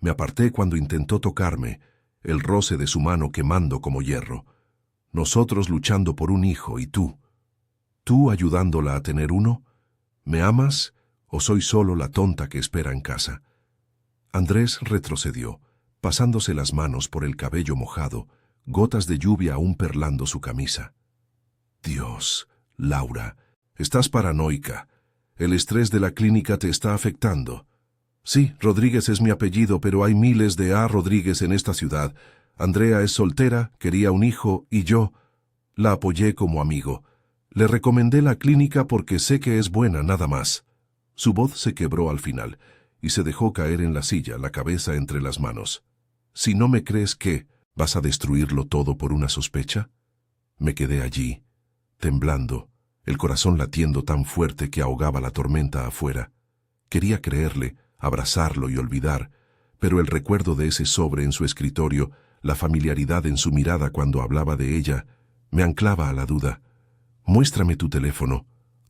Speaker 1: Me aparté cuando intentó tocarme, el roce de su mano quemando como hierro. Nosotros luchando por un hijo y tú ayudándola a tener uno. ¿Me amas o soy solo la tonta que espera en casa? Andrés retrocedió, pasándose las manos por el cabello mojado, gotas de lluvia aún perlando su camisa. Dios, Laura, estás paranoica. El estrés de la clínica te está afectando. Sí, Rodríguez es mi apellido, pero hay miles de A. Rodríguez en esta ciudad. Andrea es soltera, quería un hijo, y yo la apoyé como amigo. Le recomendé la clínica porque sé que es buena, nada más. Su voz se quebró al final, y se dejó caer en la silla, la cabeza entre las manos. Si no me crees, ¿qué? ¿Vas a destruirlo todo por una sospecha? Me quedé allí, temblando, el corazón latiendo tan fuerte que ahogaba la tormenta afuera. Quería creerle, abrazarlo y olvidar, pero el recuerdo de ese sobre en su escritorio, la familiaridad en su mirada cuando hablaba de ella, me anclaba a la duda. Muéstrame tu teléfono.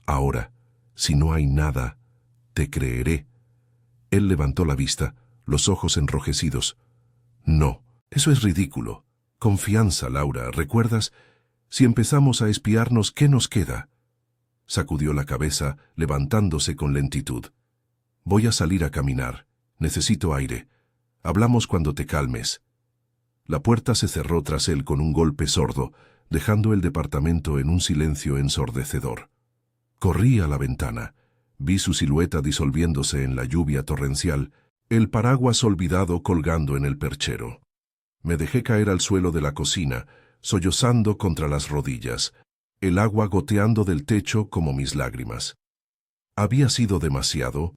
Speaker 1: Ahora, si no hay nada, te creeré. Él levantó la vista, los ojos enrojecidos. No, eso es ridículo. Confianza, Laura, ¿recuerdas? Si empezamos a espiarnos, ¿qué nos queda? Sacudió la cabeza, levantándose con lentitud. Voy a salir a caminar. Necesito aire. Hablamos cuando te calmes. La puerta se cerró tras él con un golpe sordo, dejando el departamento en un silencio ensordecedor. Corrí a la ventana. Vi su silueta disolviéndose en la lluvia torrencial, el paraguas olvidado colgando en el perchero. Me dejé caer al suelo de la cocina, sollozando contra las rodillas, el agua goteando del techo como mis lágrimas. ¿Había sido demasiado?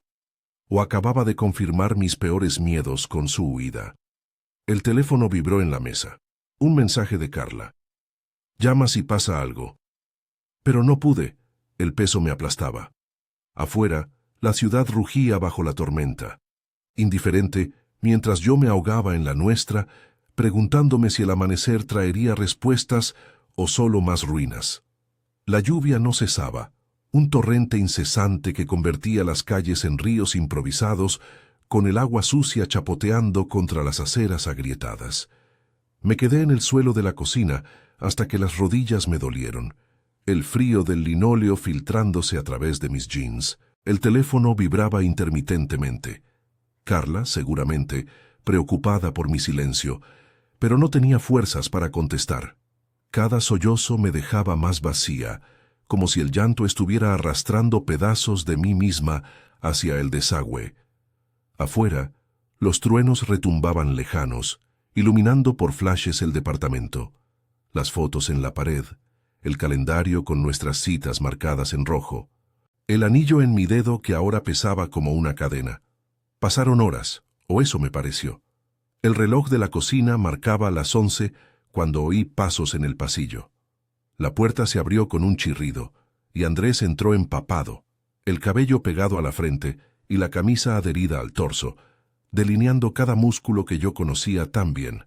Speaker 1: ¿O acababa de confirmar mis peores miedos con su huida? El teléfono vibró en la mesa. Un mensaje de Carla. Llama si pasa algo. Pero no pude. El peso me aplastaba. Afuera, la ciudad rugía bajo la tormenta. Indiferente, mientras yo me ahogaba en la nuestra, preguntándome si el amanecer traería respuestas o solo más ruinas. La lluvia no cesaba, un torrente incesante que convertía las calles en ríos improvisados, con el agua sucia chapoteando contra las aceras agrietadas. Me quedé en el suelo de la cocina hasta que las rodillas me dolieron, el frío del linóleo filtrándose a través de mis jeans. El teléfono vibraba intermitentemente. Carla, seguramente, preocupada por mi silencio, pero no tenía fuerzas para contestar. Cada sollozo me dejaba más vacía, como si el llanto estuviera arrastrando pedazos de mí misma hacia el desagüe. Afuera, los truenos retumbaban lejanos, iluminando por flashes el departamento. Las fotos en la pared, el calendario con nuestras citas marcadas en rojo, el anillo en mi dedo que ahora pesaba como una cadena. Pasaron horas, o eso me pareció. El reloj de la cocina marcaba las 11 cuando oí pasos en el pasillo. La puerta se abrió con un chirrido, y Andrés entró empapado, el cabello pegado a la frente y la camisa adherida al torso, delineando cada músculo que yo conocía tan bien.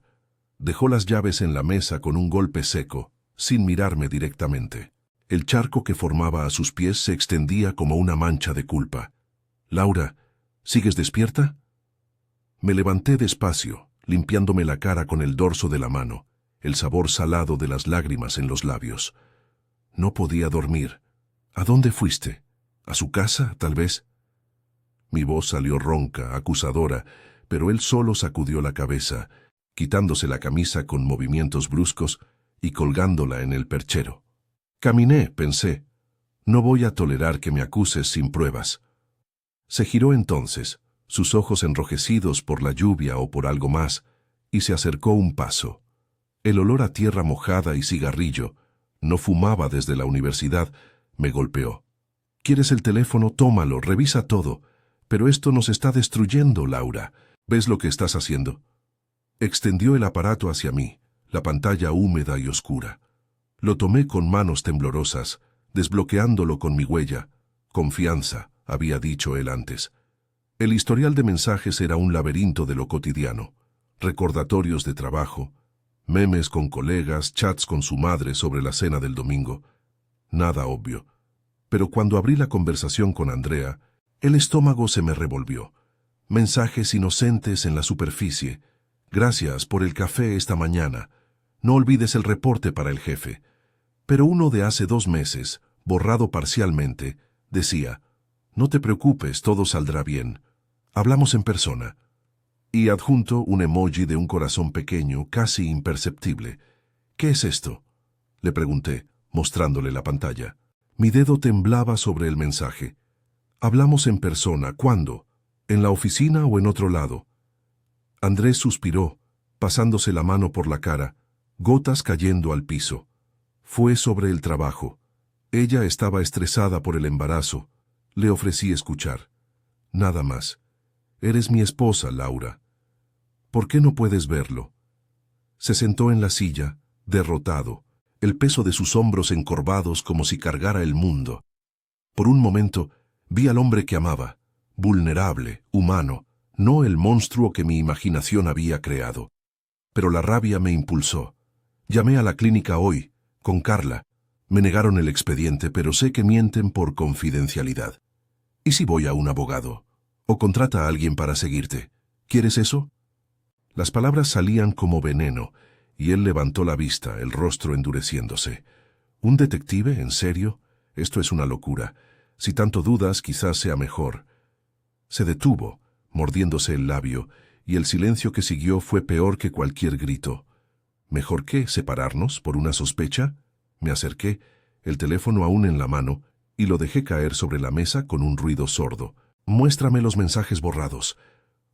Speaker 1: Dejó las llaves en la mesa con un golpe seco, sin mirarme directamente. El charco que formaba a sus pies se extendía como una mancha de culpa. «Laura, ¿sigues despierta?» Me levanté despacio, limpiándome la cara con el dorso de la mano, el sabor salado de las lágrimas en los labios. No podía dormir. ¿A dónde fuiste? ¿A su casa, tal vez? Mi voz salió ronca, acusadora, pero él solo sacudió la cabeza, quitándose la camisa con movimientos bruscos y colgándola en el perchero. Caminé, pensé. No voy a tolerar que me acuses sin pruebas. Se giró entonces, sus ojos enrojecidos por la lluvia o por algo más, y se acercó un paso. El olor a tierra mojada y cigarrillo, no fumaba desde la universidad, me golpeó. ¿Quieres el teléfono? Tómalo, revisa todo. Pero esto nos está destruyendo, Laura. ¿Ves lo que estás haciendo? Extendió el aparato hacia mí, la pantalla húmeda y oscura. Lo tomé con manos temblorosas, desbloqueándolo con mi huella. Confianza, había dicho él antes. El historial de mensajes era un laberinto de lo cotidiano. Recordatorios de trabajo, memes con colegas, chats con su madre sobre la cena del domingo. Nada obvio. Pero cuando abrí la conversación con Andrea, el estómago se me revolvió. Mensajes inocentes en la superficie. Gracias por el café esta mañana. No olvides el reporte para el jefe. Pero uno de hace 2 meses, borrado parcialmente, decía, no te preocupes, todo saldrá bien. Hablamos en persona. Y adjunto un emoji de un corazón pequeño, casi imperceptible. ¿Qué es esto?, le pregunté, mostrándole la pantalla. Mi dedo temblaba sobre el mensaje. Hablamos en persona. ¿Cuándo? ¿En la oficina o en otro lado? Andrés suspiró, pasándose la mano por la cara, gotas cayendo al piso. Fue sobre el trabajo. Ella estaba estresada por el embarazo. Le ofrecí escuchar. Nada más. Eres mi esposa, Laura. ¿Por qué no puedes verlo? Se sentó en la silla, derrotado, el peso de sus hombros encorvados como si cargara el mundo. Por un momento, vi al hombre que amaba, vulnerable, humano, no el monstruo que mi imaginación había creado. Pero la rabia me impulsó. Llamé a la clínica hoy, con Carla. Me negaron el expediente, pero sé que mienten por confidencialidad. ¿Y si voy a un abogado? ¿O contrata a alguien para seguirte? ¿Quieres eso? Las palabras salían como veneno, y él levantó la vista, el rostro endureciéndose. ¿Un detective? ¿En serio? Esto es una locura. Si tanto dudas, quizás sea mejor. Se detuvo, mordiéndose el labio, y el silencio que siguió fue peor que cualquier grito. ¿Mejor qué? ¿Separarnos por una sospecha? Me acerqué, el teléfono aún en la mano, y lo dejé caer sobre la mesa con un ruido sordo. Muéstrame los mensajes borrados.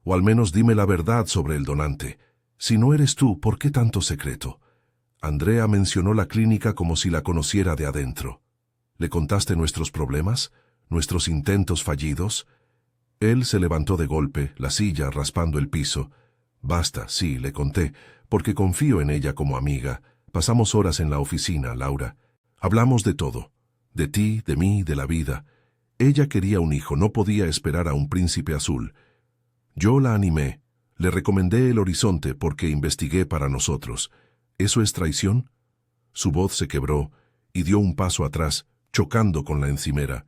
Speaker 1: O al menos dime la verdad sobre el donante. Si no eres tú, ¿por qué tanto secreto? Andrea mencionó la clínica como si la conociera de adentro. ¿Le contaste nuestros problemas? ¿Nuestros intentos fallidos? Él se levantó de golpe, la silla raspando el piso. Basta, sí, le conté, porque confío en ella como amiga. Pasamos horas en la oficina, Laura. Hablamos de todo. De ti, de mí, de la vida. Ella quería un hijo, no podía esperar a un príncipe azul. Yo la animé. Le recomendé el horizonte porque investigué para nosotros. ¿Eso es traición? Su voz se quebró y dio un paso atrás, chocando con la encimera.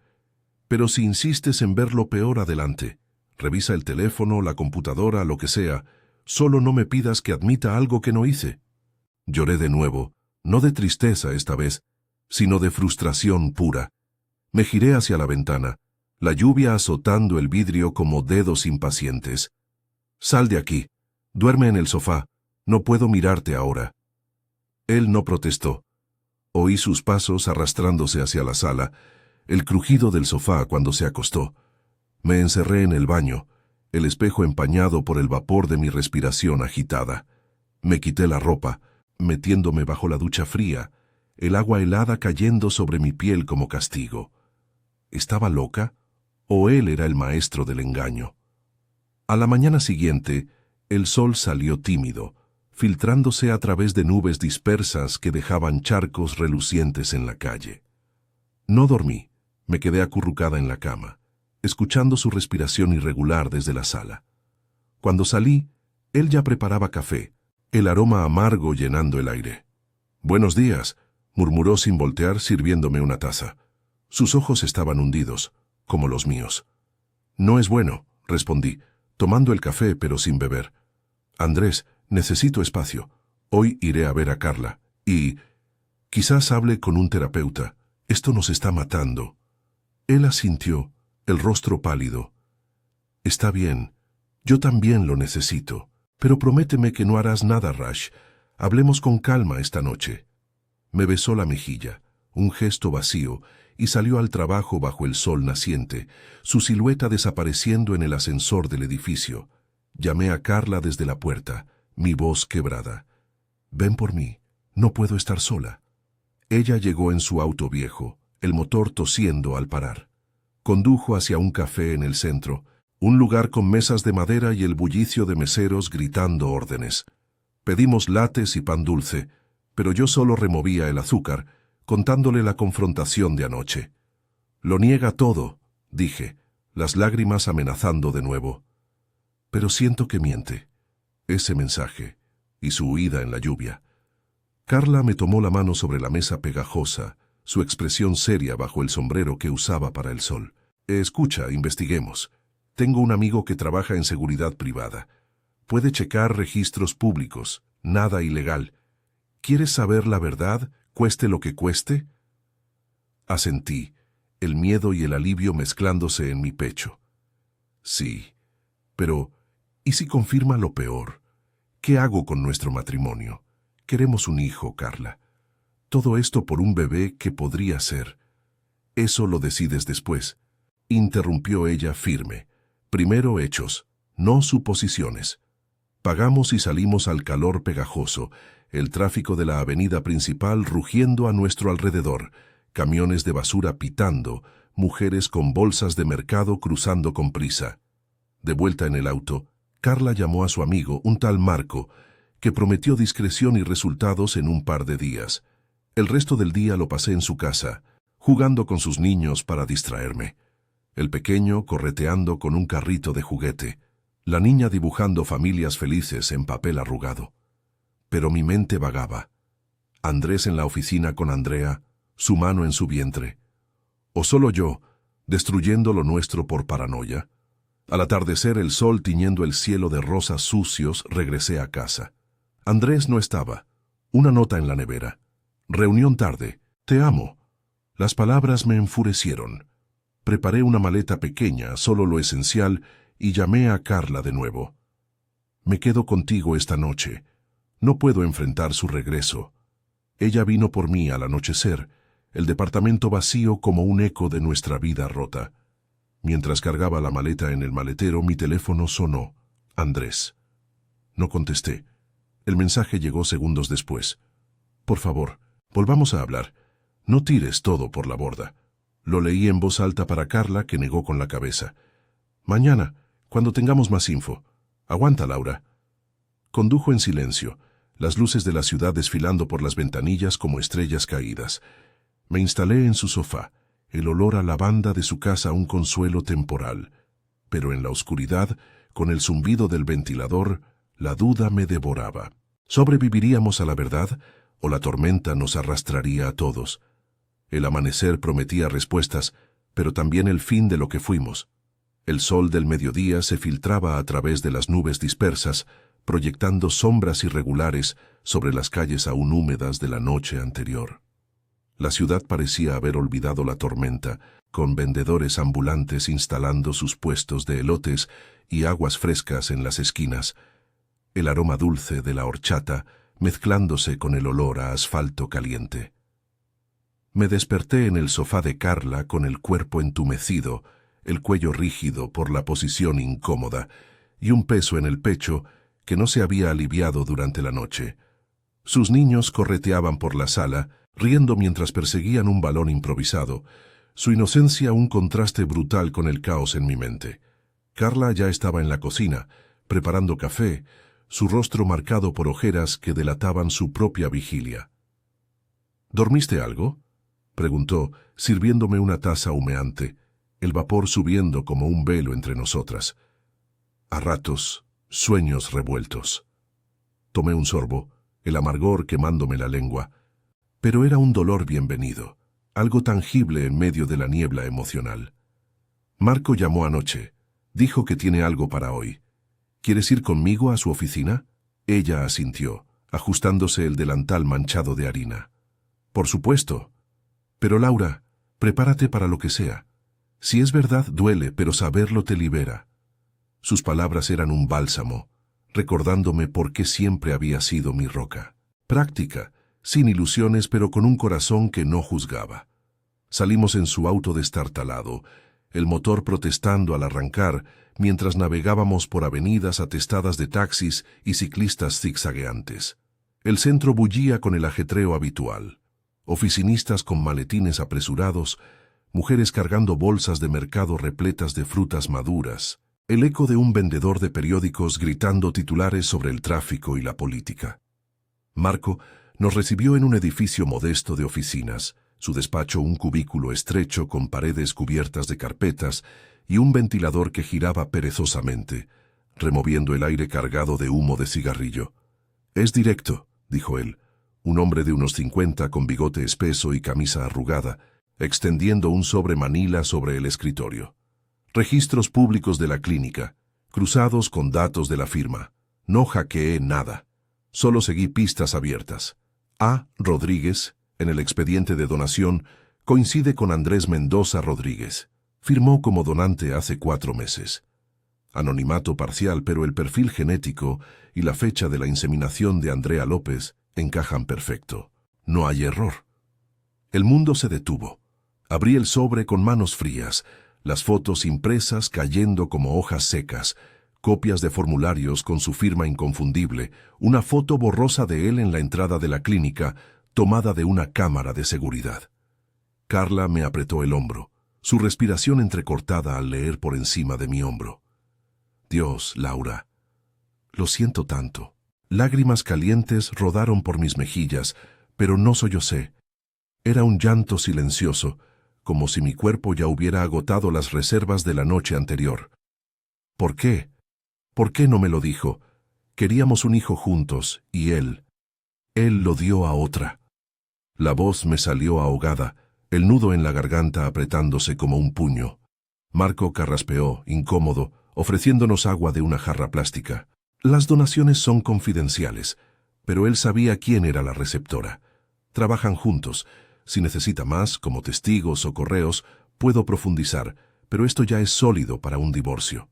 Speaker 1: Pero si insistes en ver lo peor, adelante. Revisa el teléfono, la computadora, lo que sea. Solo no me pidas que admita algo que no hice. Lloré de nuevo, no de tristeza esta vez, sino de frustración pura. Me giré hacia la ventana, la lluvia azotando el vidrio como dedos impacientes. Sal de aquí, duerme en el sofá, no puedo mirarte ahora. Él no protestó. Oí sus pasos arrastrándose hacia la sala, el crujido del sofá cuando se acostó. Me encerré en el baño, el espejo empañado por el vapor de mi respiración agitada. Me quité la ropa, metiéndome bajo la ducha fría, el agua helada cayendo sobre mi piel como castigo. ¿Estaba loca? ¿O él era el maestro del engaño? A la mañana siguiente, el sol salió tímido, filtrándose a través de nubes dispersas que dejaban charcos relucientes en la calle. No dormí, me quedé acurrucada en la cama, escuchando su respiración irregular desde la sala. Cuando salí, él ya preparaba café, el aroma amargo llenando el aire. «Buenos días», murmuró sin voltear, sirviéndome una taza. Sus ojos estaban hundidos, como los míos. «No es bueno», respondí, tomando el café pero sin beber. «Andrés, necesito espacio. Hoy iré a ver a Carla. Y quizás hable con un terapeuta. Esto nos está matando». Él asintió, el rostro pálido. «Está bien. Yo también lo necesito. Pero prométeme que no harás nada rash. Hablemos con calma esta noche». Me besó la mejilla, un gesto vacío, y salió al trabajo bajo el sol naciente, su silueta desapareciendo en el ascensor del edificio. Llamé a Carla desde la puerta, mi voz quebrada. «Ven por mí, no puedo estar sola». Ella llegó en su auto viejo, el motor tosiendo al parar. Condujo hacia un café en el centro, un lugar con mesas de madera y el bullicio de meseros gritando órdenes. Pedimos lates y pan dulce, pero yo solo removía el azúcar, contándole la confrontación de anoche. «Lo niega todo», dije, las lágrimas amenazando de nuevo. Pero siento que miente. Ese mensaje, y su huida en la lluvia. Carla me tomó la mano sobre la mesa pegajosa, su expresión seria bajo el sombrero que usaba para el sol. «Escucha, investiguemos. Tengo un amigo que trabaja en seguridad privada. Puede checar registros públicos, nada ilegal. ¿Quieres saber la verdad, cueste lo que cueste?» Asentí, el miedo y el alivio mezclándose en mi pecho. Sí, pero ¿y si confirma lo peor? ¿Qué hago con nuestro matrimonio? Queremos un hijo, Carla. Todo esto por un bebé que podría ser. Eso lo decides después. Interrumpió ella firme. Primero hechos, no suposiciones. Pagamos y salimos al calor pegajoso, el tráfico de la avenida principal rugiendo a nuestro alrededor, camiones de basura pitando, mujeres con bolsas de mercado cruzando con prisa. De vuelta en el auto, Carla llamó a su amigo, un tal Marco, que prometió discreción y resultados en un par de días. El resto del día lo pasé en su casa, jugando con sus niños para distraerme. El pequeño correteando con un carrito de juguete, la niña dibujando familias felices en papel arrugado. Pero mi mente vagaba. Andrés en la oficina con Andrea, su mano en su vientre. ¿O solo yo, destruyendo lo nuestro por paranoia? Al atardecer, el sol tiñendo el cielo de rosas sucios, regresé a casa. Andrés no estaba. Una nota en la nevera. «Reunión tarde. Te amo». Las palabras me enfurecieron. Preparé una maleta pequeña, solo lo esencial, y llamé a Carla de nuevo. «Me quedo contigo esta noche. No puedo enfrentar su regreso». Ella vino por mí al anochecer, el departamento vacío como un eco de nuestra vida rota. Mientras cargaba la maleta en el maletero, mi teléfono sonó. Andrés. No contesté. El mensaje llegó segundos después. «Por favor, volvamos a hablar. No tires todo por la borda». Lo leí en voz alta para Carla, que negó con la cabeza. «Mañana, cuando tengamos más info. Aguanta, Laura». Condujo en silencio, las luces de la ciudad desfilando por las ventanillas como estrellas caídas. Me instalé en su sofá, el olor a lavanda de su casa un consuelo temporal. Pero en la oscuridad, con el zumbido del ventilador, la duda me devoraba. ¿Sobreviviríamos a la verdad o la tormenta nos arrastraría a todos? El amanecer prometía respuestas, pero también el fin de lo que fuimos. El sol del mediodía se filtraba a través de las nubes dispersas, proyectando sombras irregulares sobre las calles aún húmedas de la noche anterior. La ciudad parecía haber olvidado la tormenta, con vendedores ambulantes instalando sus puestos de elotes y aguas frescas en las esquinas, el aroma dulce de la horchata mezclándose con el olor a asfalto caliente. Me desperté en el sofá de Carla con el cuerpo entumecido, el cuello rígido por la posición incómoda y un peso en el pecho que no se había aliviado durante la noche. Sus niños correteaban por la sala, riendo mientras perseguían un balón improvisado, su inocencia un contraste brutal con el caos en mi mente. Carla ya estaba en la cocina, preparando café, su rostro marcado por ojeras que delataban su propia vigilia. «¿Dormiste algo?», preguntó, sirviéndome una taza humeante, el vapor subiendo como un velo entre nosotras. A ratos, sueños revueltos. Tomé un sorbo, el amargor quemándome la lengua, pero era un dolor bienvenido, algo tangible en medio de la niebla emocional. Marco llamó anoche, dijo que tiene algo para hoy. ¿Quieres ir conmigo a su oficina? Ella asintió, ajustándose el delantal manchado de harina. Por supuesto. Pero Laura, prepárate para lo que sea. Si es verdad, duele, pero saberlo te libera. Sus palabras eran un bálsamo, recordándome por qué siempre había sido mi roca. Práctica, sin ilusiones, pero con un corazón que no juzgaba. Salimos en su auto destartalado, el motor protestando al arrancar, mientras navegábamos por avenidas atestadas de taxis y ciclistas zigzagueantes. El centro bullía con el ajetreo habitual. Oficinistas con maletines apresurados, mujeres cargando bolsas de mercado repletas de frutas maduras, el eco de un vendedor de periódicos gritando titulares sobre el tráfico y la política. Marco nos recibió en un edificio modesto de oficinas, su despacho un cubículo estrecho con paredes cubiertas de carpetas y un ventilador que giraba perezosamente, removiendo el aire cargado de humo de cigarrillo. «Es directo», dijo él, un hombre de unos 50 con bigote espeso y camisa arrugada, extendiendo un sobre manila sobre el escritorio. «Registros públicos de la clínica, cruzados con datos de la firma. No hackeé nada. Solo seguí pistas abiertas. A. Rodríguez, en el expediente de donación, coincide con Andrés Mendoza Rodríguez. Firmó como donante hace 4 meses. Anonimato parcial, pero el perfil genético y la fecha de la inseminación de Andrea López encajan perfecto. No hay error». El mundo se detuvo. Abrí el sobre con manos frías, las fotos impresas cayendo como hojas secas, copias de formularios con su firma inconfundible, una foto borrosa de él en la entrada de la clínica, tomada de una cámara de seguridad. Carla me apretó el hombro, su respiración entrecortada al leer por encima de mi hombro. «Dios, Laura, lo siento tanto». Lágrimas calientes rodaron por mis mejillas, pero no sollocé. Era un llanto silencioso, como si mi cuerpo ya hubiera agotado las reservas de la noche anterior. «¿Por qué? ¿Por qué no me lo dijo? Queríamos un hijo juntos, y él lo dio a otra». La voz me salió ahogada, el nudo en la garganta apretándose como un puño. Marco carraspeó, incómodo, ofreciéndonos agua de una jarra plástica. «Las donaciones son confidenciales», pero él sabía quién era la receptora. «Trabajan juntos. Si necesita más, como testigos o correos, puedo profundizar, pero esto ya es sólido para un divorcio».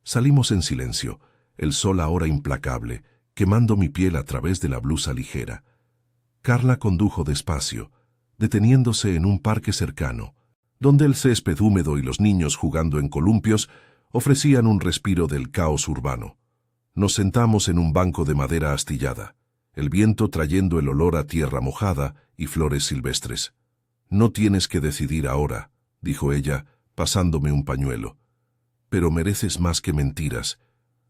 Speaker 1: Salimos en silencio, el sol ahora implacable, quemando mi piel a través de la blusa ligera. Carla condujo despacio, deteniéndose en un parque cercano, donde el césped húmedo y los niños jugando en columpios ofrecían un respiro del caos urbano. Nos sentamos en un banco de madera astillada, el viento trayendo el olor a tierra mojada y flores silvestres. «No tienes que decidir ahora», dijo ella, pasándome un pañuelo. «Pero mereces más que mentiras.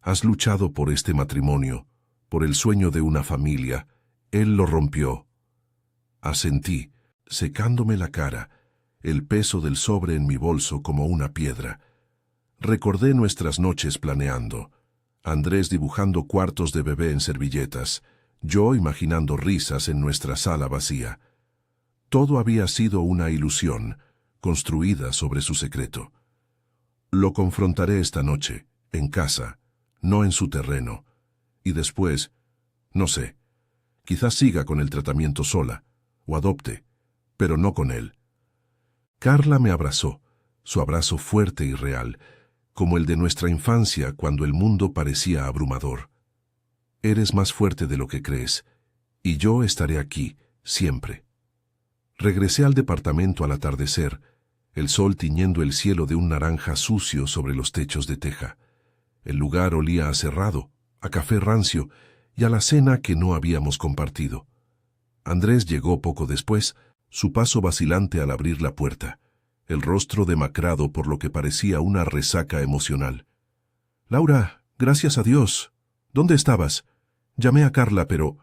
Speaker 1: Has luchado por este matrimonio, por el sueño de una familia. Él lo rompió». Asentí, secándome la cara, el peso del sobre en mi bolso como una piedra. Recordé nuestras noches planeando. Andrés dibujando cuartos de bebé en servilletas, yo imaginando risas en nuestra sala vacía. Todo había sido una ilusión, construida sobre su secreto. Lo confrontaré esta noche, en casa, no en su terreno. Y después, no sé, quizás siga con el tratamiento sola, o adopte, pero no con él. Carla me abrazó, su abrazo fuerte y real, como el de nuestra infancia cuando el mundo parecía abrumador. «Eres más fuerte de lo que crees, y yo estaré aquí, siempre». Regresé al departamento al atardecer, el sol tiñendo el cielo de un naranja sucio sobre los techos de teja. El lugar olía a cerrado, a café rancio y a la cena que no habíamos compartido. Andrés llegó poco después, su paso vacilante al abrir la puerta, el rostro demacrado por lo que parecía una resaca emocional. «Laura, gracias a Dios. ¿Dónde estabas? Llamé a Carla, pero